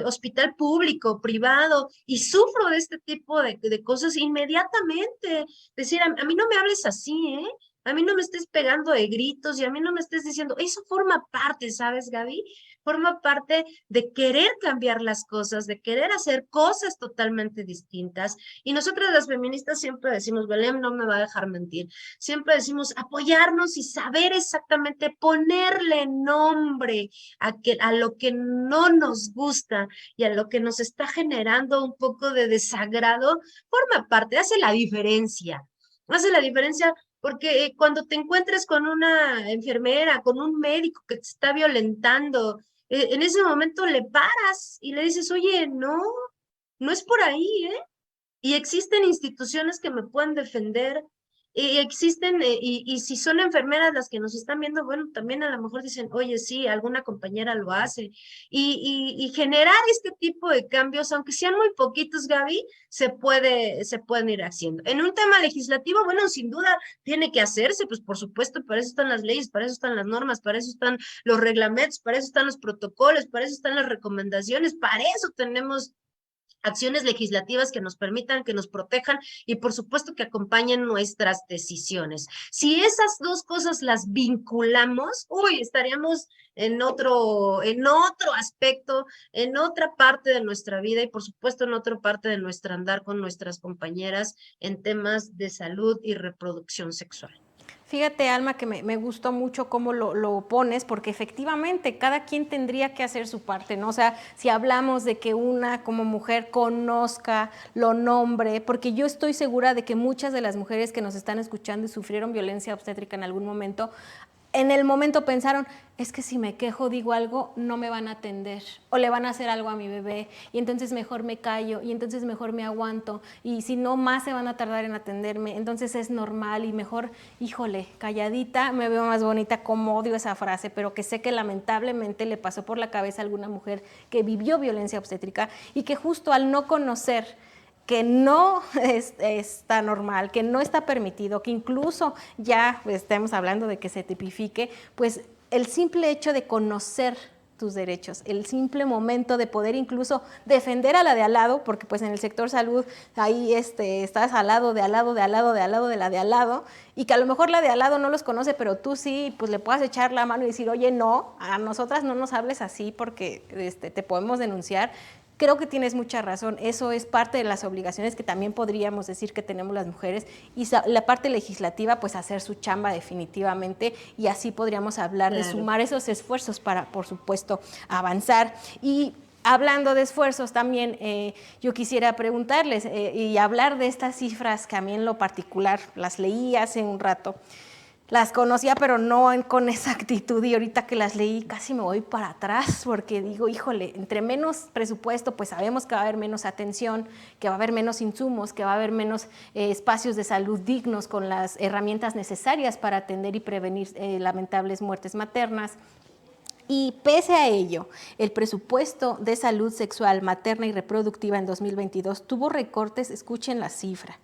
hospital público, privado, y sufro de este tipo de cosas, inmediatamente decir, a mí no me hables así, ¿eh? A mí no me estés pegando de gritos y a mí no me estés diciendo, eso forma parte, ¿sabes, Gaby? Forma parte de querer cambiar las cosas, de querer hacer cosas totalmente distintas. Y nosotras las feministas siempre decimos, Belén no me va a dejar mentir, siempre decimos apoyarnos y saber exactamente ponerle nombre a lo que no nos gusta y a lo que nos está generando un poco de desagrado, forma parte, hace la diferencia porque cuando te encuentres con una enfermera, con un médico que te está violentando, en ese momento le paras y le dices, oye, no, no es por ahí, ¿eh? Y existen instituciones que me pueden defender, y existen, y si son enfermeras las que nos están viendo, bueno, también a lo mejor dicen, oye, sí, alguna compañera lo hace. Y generar este tipo de cambios, aunque sean muy poquitos, Gaby, se pueden ir haciendo. En un tema legislativo, bueno, sin duda tiene que hacerse, pues por supuesto, para eso están las leyes, para eso están las normas, para eso están los reglamentos, para eso están los protocolos, para eso están las recomendaciones, para eso tenemos acciones legislativas que nos permitan, que nos protejan y por supuesto que acompañen nuestras decisiones. Si esas dos cosas las vinculamos, uy, estaríamos en otro aspecto, en otra parte de nuestra vida y por supuesto en otra parte de nuestro andar con nuestras compañeras en temas de salud y reproducción sexual. Fíjate, Alma, que me gustó mucho cómo lo pones, porque efectivamente cada quien tendría que hacer su parte, ¿no? O sea, si hablamos de que una como mujer conozca, lo nombre, porque yo estoy segura de que muchas de las mujeres que nos están escuchando y sufrieron violencia obstétrica en algún momento, en el momento pensaron, es que si me quejo, digo algo, no me van a atender o le van a hacer algo a mi bebé y entonces mejor me callo y entonces mejor me aguanto y si no más se van a tardar en atenderme, entonces es normal y mejor, híjole, calladita, me veo más bonita, como odio esa frase, pero que sé que lamentablemente le pasó por la cabeza a alguna mujer que vivió violencia obstétrica y que justo al no conocer que no está normal, que no está permitido, que incluso ya estamos hablando de que se tipifique, pues el simple hecho de conocer tus derechos, el simple momento de poder incluso defender a la de al lado, porque pues en el sector salud ahí estás al lado, de al lado, de al lado, de al lado, de la de al lado, y que a lo mejor la de al lado no los conoce, pero tú sí, pues le puedas echar la mano y decir, oye, no, a nosotras no nos hables así porque te podemos denunciar. Creo que tienes mucha razón, eso es parte de las obligaciones que también podríamos decir que tenemos las mujeres y la parte legislativa pues hacer su chamba definitivamente y así podríamos hablar de sumar esos esfuerzos para por supuesto avanzar. Y hablando de esfuerzos también yo quisiera preguntarles y hablar de estas cifras que a mí en lo particular las leí hace un rato. Las conocía, pero no con exactitud y ahorita que las leí casi me voy para atrás porque digo, híjole, entre menos presupuesto, pues sabemos que va a haber menos atención, que va a haber menos insumos, que va a haber menos espacios de salud dignos con las herramientas necesarias para atender y prevenir lamentables muertes maternas. Y pese a ello, el presupuesto de salud sexual materna y reproductiva en 2022 tuvo recortes, escuchen la cifra,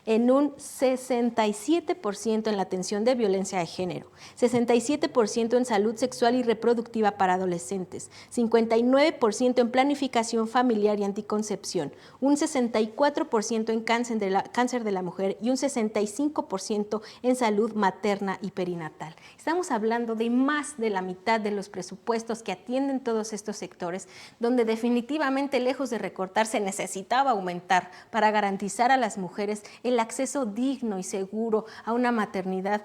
en un 67% en la atención de violencia de género, 67% en salud sexual y reproductiva para adolescentes, 59% en planificación familiar y anticoncepción, un 64% en cáncer de la mujer y un 65% en salud materna y perinatal. Estamos hablando de más de la mitad de los presupuestos que atienden todos estos sectores, donde definitivamente, lejos de recortar, se necesitaba aumentar para garantizar a las mujeres el acceso digno y seguro a una maternidad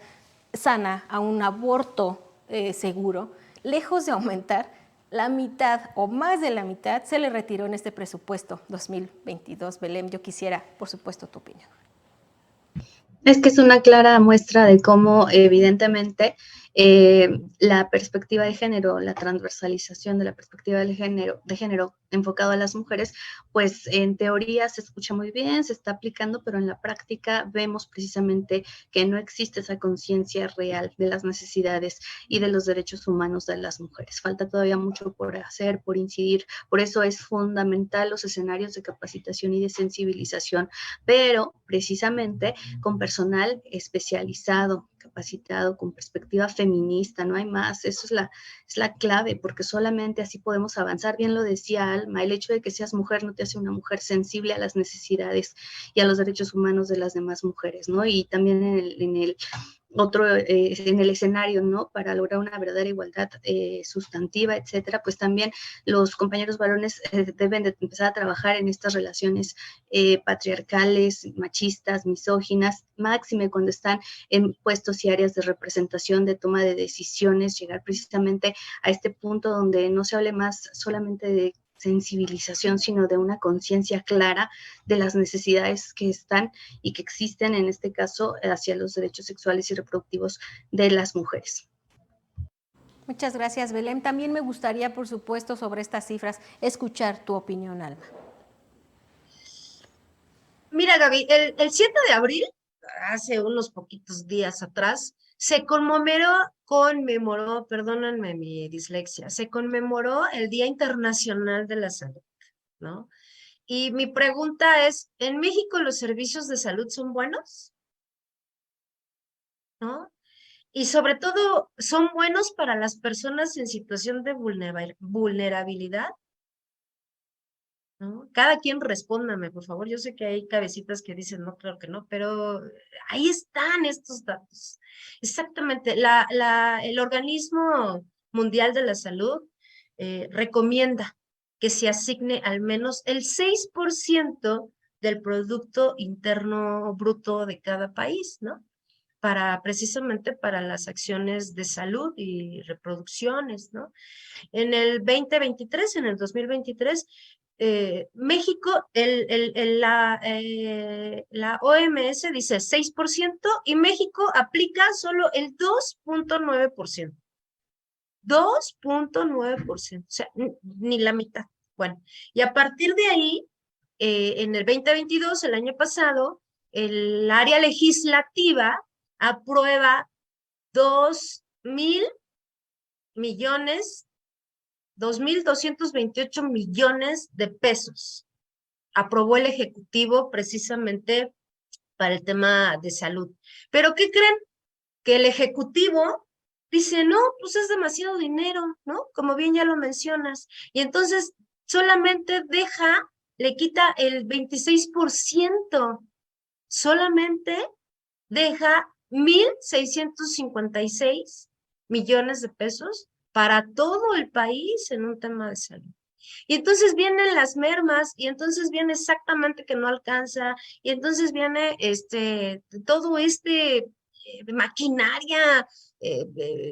sana, a un aborto seguro. Lejos de aumentar, la mitad o más de la mitad se le retiró en este presupuesto 2022. Belén, yo quisiera, por supuesto, tu opinión. Es que es una clara muestra de cómo evidentemente la perspectiva de género, la transversalización de la perspectiva de género enfocado a las mujeres, pues en teoría se escucha muy bien, se está aplicando, pero en la práctica vemos precisamente que no existe esa conciencia real de las necesidades y de los derechos humanos de las mujeres. Falta todavía mucho por hacer, por incidir, por eso es fundamental los escenarios de capacitación y de sensibilización, pero precisamente con personal especializado, capacitado, con perspectiva feminista, no hay más, eso es la clave, porque solamente así podemos avanzar. Bien lo decía Alma, el hecho de que seas mujer no te hace una mujer sensible a las necesidades y a los derechos humanos de las demás mujeres, ¿no? Y también en el otro en el escenario, ¿no? Para lograr una verdadera igualdad sustantiva, etcétera, pues también los compañeros varones deben de empezar a trabajar en estas relaciones patriarcales, machistas, misóginas, máxime cuando están en puestos y áreas de representación, de toma de decisiones, llegar precisamente a este punto donde no se hable más solamente de sensibilización, sino de una conciencia clara de las necesidades que están y que existen, en este caso, hacia los derechos sexuales y reproductivos de las mujeres. Muchas gracias, Belén. También me gustaría, por supuesto, sobre estas cifras, escuchar tu opinión, Alma. Mira, Gaby, el 7 de abril, hace unos poquitos días atrás, se conmemoró, perdónenme mi dislexia, se conmemoró el Día Internacional de la Salud, ¿no? Y mi pregunta es, ¿en México los servicios de salud son buenos? ¿No? Y sobre todo, ¿son buenos para las personas en situación de vulnerabilidad? ¿No? Cada quien respóndame, por favor. Yo sé que hay cabecitas que dicen, no, claro que no, pero ahí están estos datos. Exactamente. El Organismo Mundial de la Salud recomienda que se asigne al menos el 6% del Producto Interno Bruto de cada país, ¿no? Precisamente para las acciones de salud y reproducciones, ¿no? En el 2023, en el 2023, México, la OMS dice 6% y México aplica solo el 2.9%. 2.9%, o sea, ni la mitad. Bueno, y a partir de ahí, en el 2022, el año pasado, el área legislativa aprueba 2.228 millones de pesos. Aprobó el Ejecutivo precisamente para el tema de salud. ¿Pero qué creen? Que el Ejecutivo dice, no, pues es demasiado dinero, ¿no? Como bien ya lo mencionas. Y entonces solamente le quita el 26%, solamente deja 1.656 millones de pesos para todo el país en un tema de salud. Y entonces vienen las mermas, y entonces viene exactamente que no alcanza, y entonces viene todo maquinaria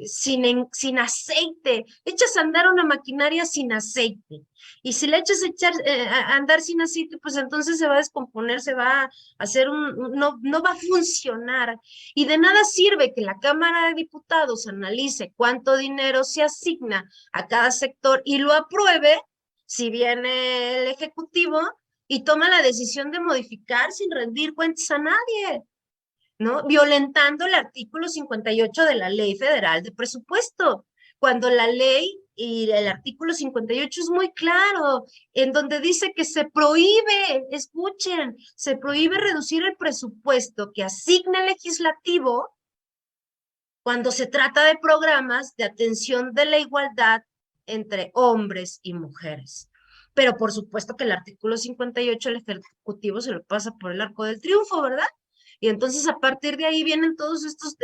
sin aceite. Echas a andar una maquinaria sin aceite. Y si le echar a andar sin aceite, pues entonces se va a descomponer, se va a hacer no va a funcionar. Y de nada sirve que la Cámara de Diputados analice cuánto dinero se asigna a cada sector y lo apruebe, si viene el Ejecutivo y toma la decisión de modificar sin rendir cuentas a nadie, ¿no? Violentando el artículo 58 de la Ley Federal de Presupuesto, cuando la ley y el artículo 58 es muy claro, en donde dice que se prohíbe, escuchen, se prohíbe reducir el presupuesto que asigna el legislativo cuando se trata de programas de atención de la igualdad entre hombres y mujeres. Pero por supuesto que el artículo 58 el Ejecutivo se lo pasa por el arco del triunfo, ¿verdad? Y entonces a partir de ahí vienen todos estos...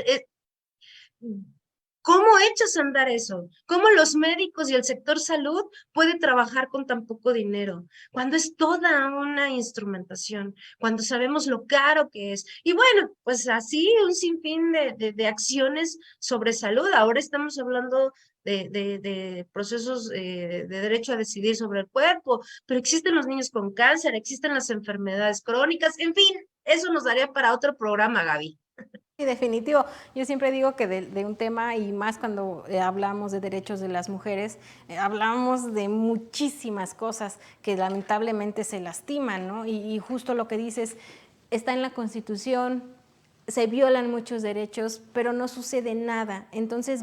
¿Cómo echas a andar eso? ¿Cómo los médicos y el sector salud puede trabajar con tan poco dinero? Cuando es toda una instrumentación, cuando sabemos lo caro que es. Y bueno, pues así un sinfín de acciones sobre salud. Ahora estamos hablando de procesos de derecho a decidir sobre el cuerpo, pero existen los niños con cáncer, existen las enfermedades crónicas, en fin, Eso nos daría para otro programa, Gaby. Sí, definitivo. Yo siempre digo que de un tema, y más cuando hablamos de derechos de las mujeres, hablamos de muchísimas cosas que lamentablemente se lastiman, ¿no? Y justo lo que dices, está en la Constitución, se violan muchos derechos, pero no sucede nada. Entonces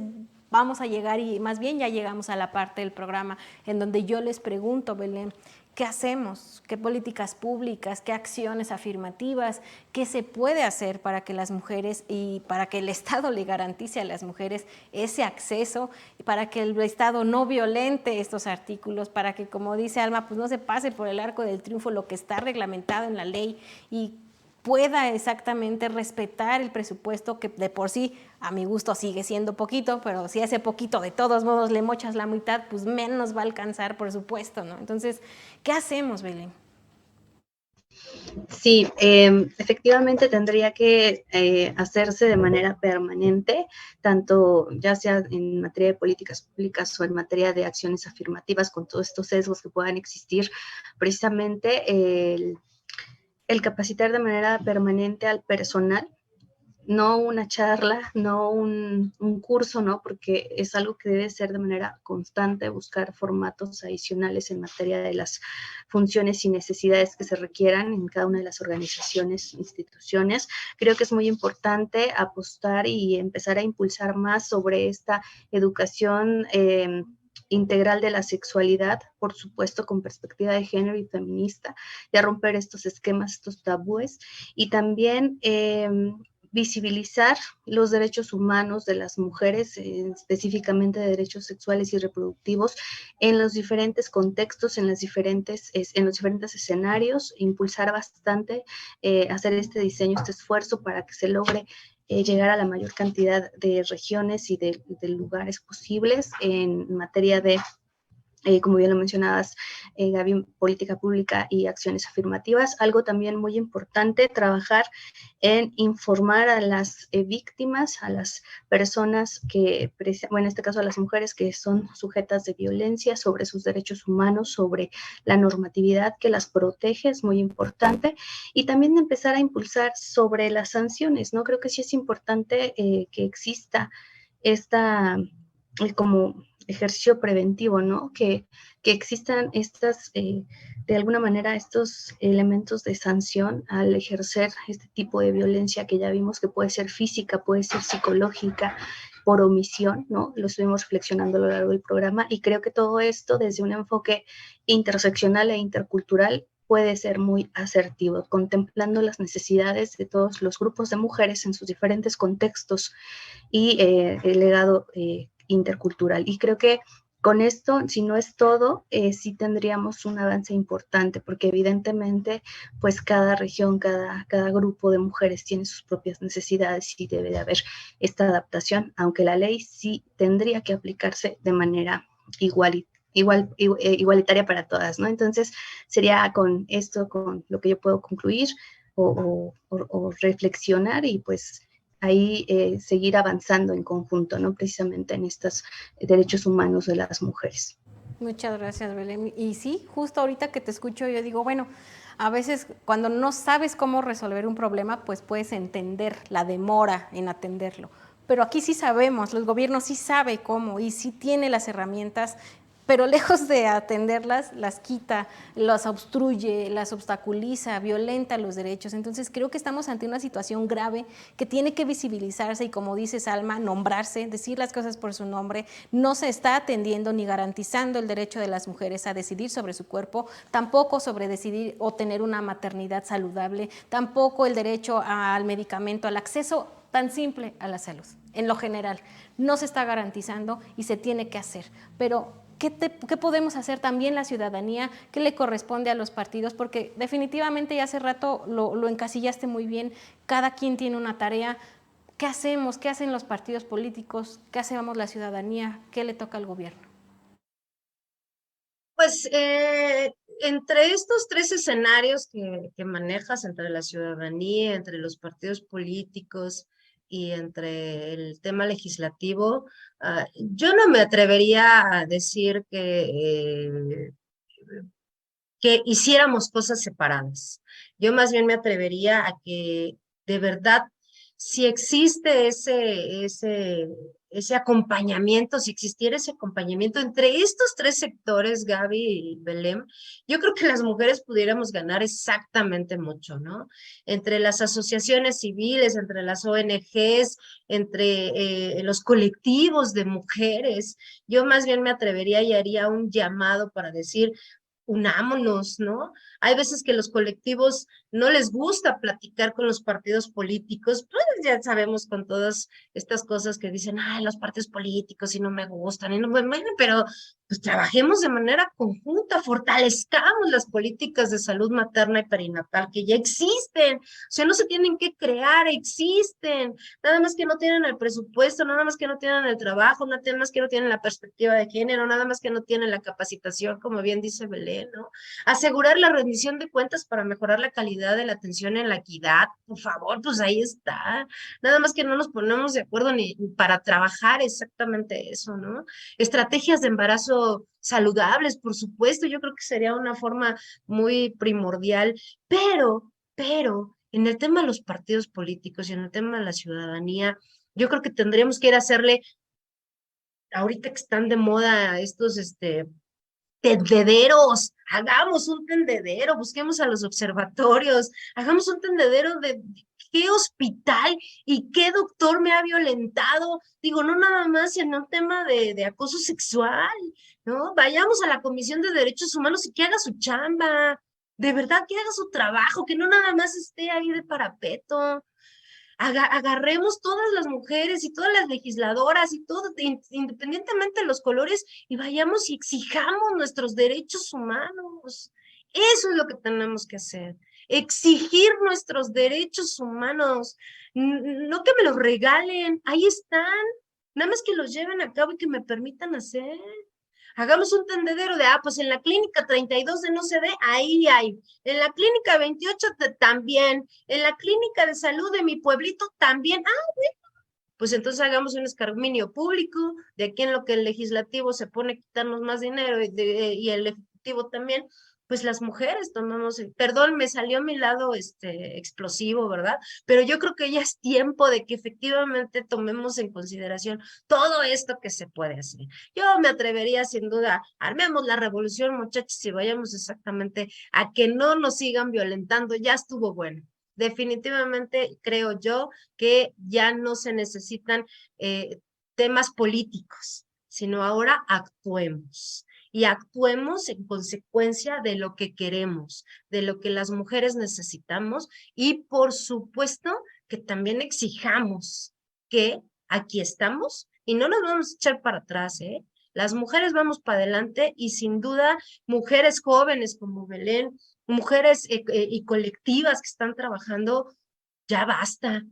vamos a llegar, y más bien ya llegamos a la parte del programa en donde yo les pregunto, Belén, ¿qué hacemos? ¿Qué políticas públicas? ¿Qué acciones afirmativas? ¿Qué se puede hacer para que las mujeres y para que el Estado le garantice a las mujeres ese acceso, para que el Estado no violente estos artículos, para que, como dice Alma, pues no se pase por el arco del triunfo lo que está reglamentado en la ley y pueda exactamente respetar el presupuesto que de por sí, a mi gusto, sigue siendo poquito, pero si a ese poquito de todos modos le mochas la mitad, pues menos va a alcanzar, por supuesto, ¿no? Entonces, ¿qué hacemos, Belén? Sí, efectivamente tendría que hacerse de manera permanente, tanto ya sea en materia de políticas públicas o en materia de acciones afirmativas, con todos estos sesgos que puedan existir, precisamente el capacitar de manera permanente al personal, no una charla, no un curso, ¿no? Porque es algo que debe ser de manera constante, buscar formatos adicionales en materia de las funciones y necesidades que se requieran en cada una de las organizaciones, instituciones. Creo que es muy importante apostar y empezar a impulsar más sobre esta educación integral de la sexualidad, por supuesto con perspectiva de género y feminista, de romper estos esquemas, estos tabúes, y también visibilizar los derechos humanos de las mujeres, específicamente de derechos sexuales y reproductivos, en los diferentes contextos, en los diferentes escenarios, impulsar bastante, hacer este diseño, este esfuerzo para que se logre llegar a la mayor cantidad de regiones y de lugares posibles en materia de como bien lo mencionabas, Gaby, política pública y acciones afirmativas. Algo también muy importante, trabajar en informar a las víctimas, a las personas que, bueno, en este caso a las mujeres que son sujetas de violencia, sobre sus derechos humanos, sobre la normatividad que las protege, es muy importante. Y también empezar a impulsar sobre las sanciones, ¿no? Creo que sí es importante que exista esta como ejercicio preventivo, ¿no? Que existan estas, de alguna manera, estos elementos de sanción al ejercer este tipo de violencia que ya vimos que puede ser física, puede ser psicológica, por omisión, ¿no? Lo estuvimos reflexionando a lo largo del programa y creo que todo esto desde un enfoque interseccional e intercultural puede ser muy asertivo, contemplando las necesidades de todos los grupos de mujeres en sus diferentes contextos y el legado intercultural. Y creo que con esto, si no es todo, sí tendríamos un avance importante, porque evidentemente, pues cada región, cada grupo de mujeres tiene sus propias necesidades y debe de haber esta adaptación, aunque la ley sí tendría que aplicarse de manera igualitaria para todas, ¿no? Entonces, sería con esto, con lo que yo puedo concluir o reflexionar y pues ahí seguir avanzando en conjunto, ¿no? Precisamente en estos derechos humanos de las mujeres. Muchas gracias, Belén. Y sí, justo ahorita que te escucho, yo digo, bueno, a veces cuando no sabes cómo resolver un problema, pues puedes entender la demora en atenderlo. Pero aquí sí sabemos, los gobiernos sí saben cómo y sí tiene las herramientas, pero lejos de atenderlas, las quita, las obstruye, las obstaculiza, violenta los derechos. Entonces creo que estamos ante una situación grave que tiene que visibilizarse y, como dices, Alma, nombrarse, decir las cosas por su nombre. No se está atendiendo ni garantizando el derecho de las mujeres a decidir sobre su cuerpo, tampoco sobre decidir o tener una maternidad saludable, tampoco el derecho al medicamento, al acceso tan simple a la salud. En lo general, no se está garantizando y se tiene que hacer. Pero ¿qué podemos hacer también la ciudadanía? ¿Qué le corresponde a los partidos? Porque definitivamente ya hace rato lo encasillaste muy bien, cada quien tiene una tarea. ¿Qué hacemos? ¿Qué hacen los partidos políticos? ¿Qué hacemos la ciudadanía? ¿Qué le toca al gobierno? Pues entre estos tres escenarios que manejas, entre la ciudadanía, entre los partidos políticos y entre el tema legislativo, yo no me atrevería a decir que hiciéramos cosas separadas. Yo más bien me atrevería a que de verdad, si existe ese acompañamiento, si existiera ese acompañamiento entre estos tres sectores, Gaby y Belém, yo creo que las mujeres pudiéramos ganar exactamente mucho, ¿no? Entre las asociaciones civiles, entre las ONGs, entre los colectivos de mujeres, yo más bien me atrevería y haría un llamado para decir, unámonos, ¿no? Hay veces que los colectivos no les gusta platicar con los partidos políticos, pues ya sabemos con todas estas cosas que dicen, ay, los partidos políticos y no me gustan, y no, bueno, pero pues trabajemos de manera conjunta, fortalezcamos las políticas de salud materna y perinatal que ya existen, o sea, no se tienen que crear, existen, nada más que no tienen el presupuesto, nada más que no tienen el trabajo, nada más que no tienen la perspectiva de género, nada más que no tienen la capacitación, como bien dice Belén, ¿no? Asegurar la rendición de cuentas para mejorar la calidad de la atención en la equidad, por favor, pues ahí está. Nada más que no nos ponemos de acuerdo ni para trabajar exactamente eso, ¿no? Estrategias de embarazo saludables, por supuesto, yo creo que sería una forma muy primordial, pero, en el tema de los partidos políticos y en el tema de la ciudadanía, yo creo que tendríamos que ir a hacerle, ahorita que están de moda estos, tendederos, hagamos un tendedero, busquemos a los observatorios, hagamos un tendedero de qué hospital y qué doctor me ha violentado, digo, no nada más en un tema de acoso sexual, ¿no? Vayamos a la Comisión de Derechos Humanos y que haga su chamba, de verdad que haga su trabajo, que no nada más esté ahí de parapeto. Agarremos todas las mujeres y todas las legisladoras y todo, independientemente de los colores, y vayamos y exijamos nuestros derechos humanos. Eso es lo que tenemos que hacer, exigir nuestros derechos humanos, no que me los regalen, ahí están, nada más que los lleven a cabo y que me permitan hacer. Hagamos un tendedero de, pues en la clínica 32 de no se ve, ahí hay. En la clínica 28 también. En la clínica de salud de mi pueblito también. Bueno. Pues entonces hagamos un escarminio público, de aquí en lo que el legislativo se pone a quitarnos más dinero y el ejecutivo también, pues las mujeres tomamos, perdón, me salió a mi lado explosivo, ¿verdad? Pero yo creo que ya es tiempo de que efectivamente tomemos en consideración todo esto que se puede hacer. Yo me atrevería sin duda, armemos la revolución, muchachos, y vayamos exactamente a que no nos sigan violentando, ya estuvo bueno. Definitivamente creo yo que ya no se necesitan temas políticos, sino ahora actuemos. Y actuemos en consecuencia de lo que queremos, de lo que las mujeres necesitamos y por supuesto que también exijamos que aquí estamos y no nos vamos a echar para atrás, ¿eh? Las mujeres vamos para adelante y sin duda mujeres jóvenes como Belén, mujeres y colectivas que están trabajando, ya basta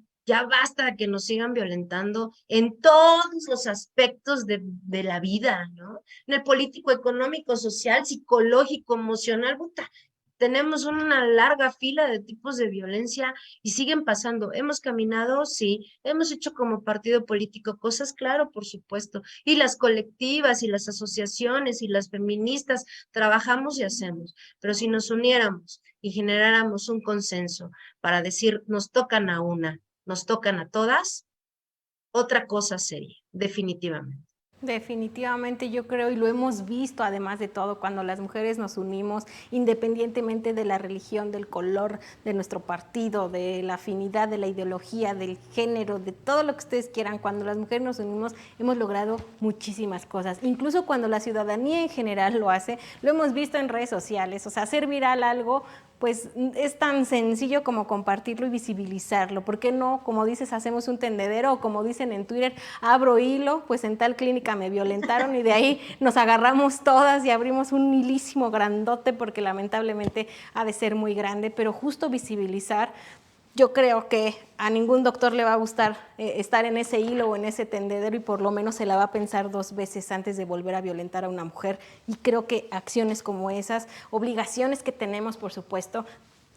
de que nos sigan violentando en todos los aspectos de la vida, ¿no? En el político, económico, social, psicológico, emocional, puta, tenemos una larga fila de tipos de violencia y siguen pasando. Hemos caminado, sí, hemos hecho como partido político cosas, claro, por supuesto, y las colectivas y las asociaciones y las feministas trabajamos y hacemos, pero si nos uniéramos y generáramos un consenso para decir, nos tocan a una, nos tocan a todas, otra cosa sería, definitivamente. Definitivamente yo creo, y lo hemos visto además de todo, cuando las mujeres nos unimos, independientemente de la religión, del color de nuestro partido, de la afinidad, de la ideología, del género, de todo lo que ustedes quieran, cuando las mujeres nos unimos hemos logrado muchísimas cosas, incluso cuando la ciudadanía en general lo hace, lo hemos visto en redes sociales, o sea, hacer viral algo pues es tan sencillo como compartirlo y visibilizarlo. ¿Por qué no, como dices, hacemos un tendedero o como dicen en Twitter, abro hilo, pues en tal clínica me violentaron y de ahí nos agarramos todas y abrimos un hilísimo grandote porque lamentablemente ha de ser muy grande, pero justo visibilizar. Yo creo que a ningún doctor le va a gustar estar en ese hilo o en ese tendedero y por lo menos se la va a pensar 2 veces antes de volver a violentar a una mujer. Y creo que acciones como esas, obligaciones que tenemos, por supuesto,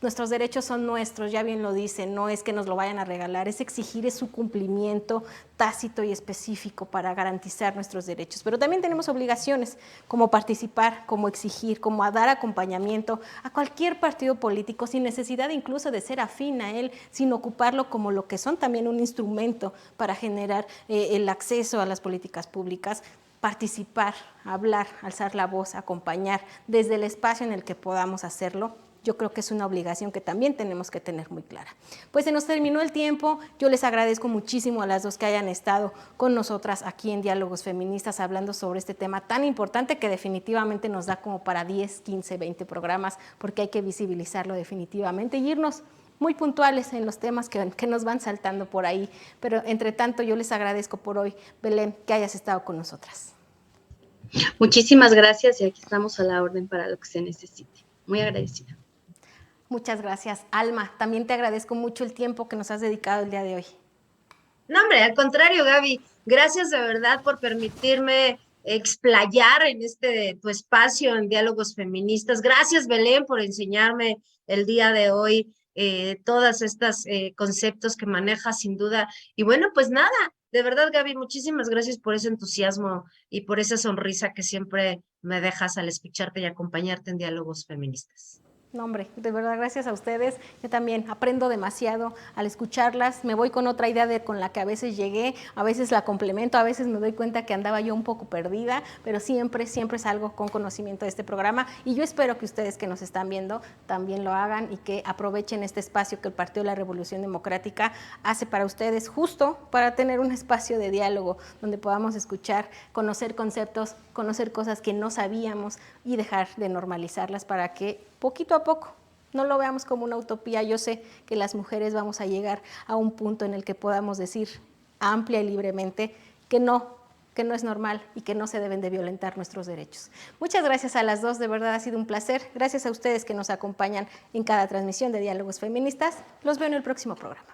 Nuestros derechos son nuestros, ya bien lo dicen, no es que nos lo vayan a regalar, es exigir su cumplimiento tácito y específico para garantizar nuestros derechos. Pero también tenemos obligaciones, como participar, como exigir, como a dar acompañamiento a cualquier partido político, sin necesidad incluso de ser afín a él, sin ocuparlo como lo que son también un instrumento para generar el acceso a las políticas públicas. Participar, hablar, alzar la voz, acompañar desde el espacio en el que podamos hacerlo. Yo creo que es una obligación que también tenemos que tener muy clara. Pues se nos terminó el tiempo. Yo les agradezco muchísimo a las dos que hayan estado con nosotras aquí en Diálogos Feministas hablando sobre este tema tan importante que definitivamente nos da como para 10, 15, 20 programas, porque hay que visibilizarlo definitivamente y irnos muy puntuales en los temas que nos van saltando por ahí. Pero entre tanto yo les agradezco por hoy, Belén, que hayas estado con nosotras. Muchísimas gracias y aquí estamos a la orden para lo que se necesite. Muy agradecida. Muchas gracias, Alma. También te agradezco mucho el tiempo que nos has dedicado el día de hoy. No, hombre, al contrario, Gaby, gracias de verdad por permitirme explayar en tu espacio en Diálogos Feministas. Gracias, Belén, por enseñarme el día de hoy todas estas conceptos que manejas sin duda. Y bueno, pues nada, de verdad, Gaby, muchísimas gracias por ese entusiasmo y por esa sonrisa que siempre me dejas al escucharte y acompañarte en Diálogos Feministas. No, hombre, de verdad, gracias a ustedes. Yo también aprendo demasiado al escucharlas. Me voy con otra idea con la que a veces llegué, a veces la complemento, a veces me doy cuenta que andaba yo un poco perdida, pero siempre salgo con conocimiento de este programa y yo espero que ustedes que nos están viendo también lo hagan y que aprovechen este espacio que el Partido de la Revolución Democrática hace para ustedes, justo para tener un espacio de diálogo donde podamos escuchar, conocer conceptos, conocer cosas que no sabíamos y dejar de normalizarlas para que poquito a poco, no lo veamos como una utopía. Yo sé que las mujeres vamos a llegar a un punto en el que podamos decir amplia y libremente que no es normal y que no se deben de violentar nuestros derechos. Muchas gracias a las dos, de verdad ha sido un placer. Gracias a ustedes que nos acompañan en cada transmisión de Diálogos Feministas. Los veo en el próximo programa.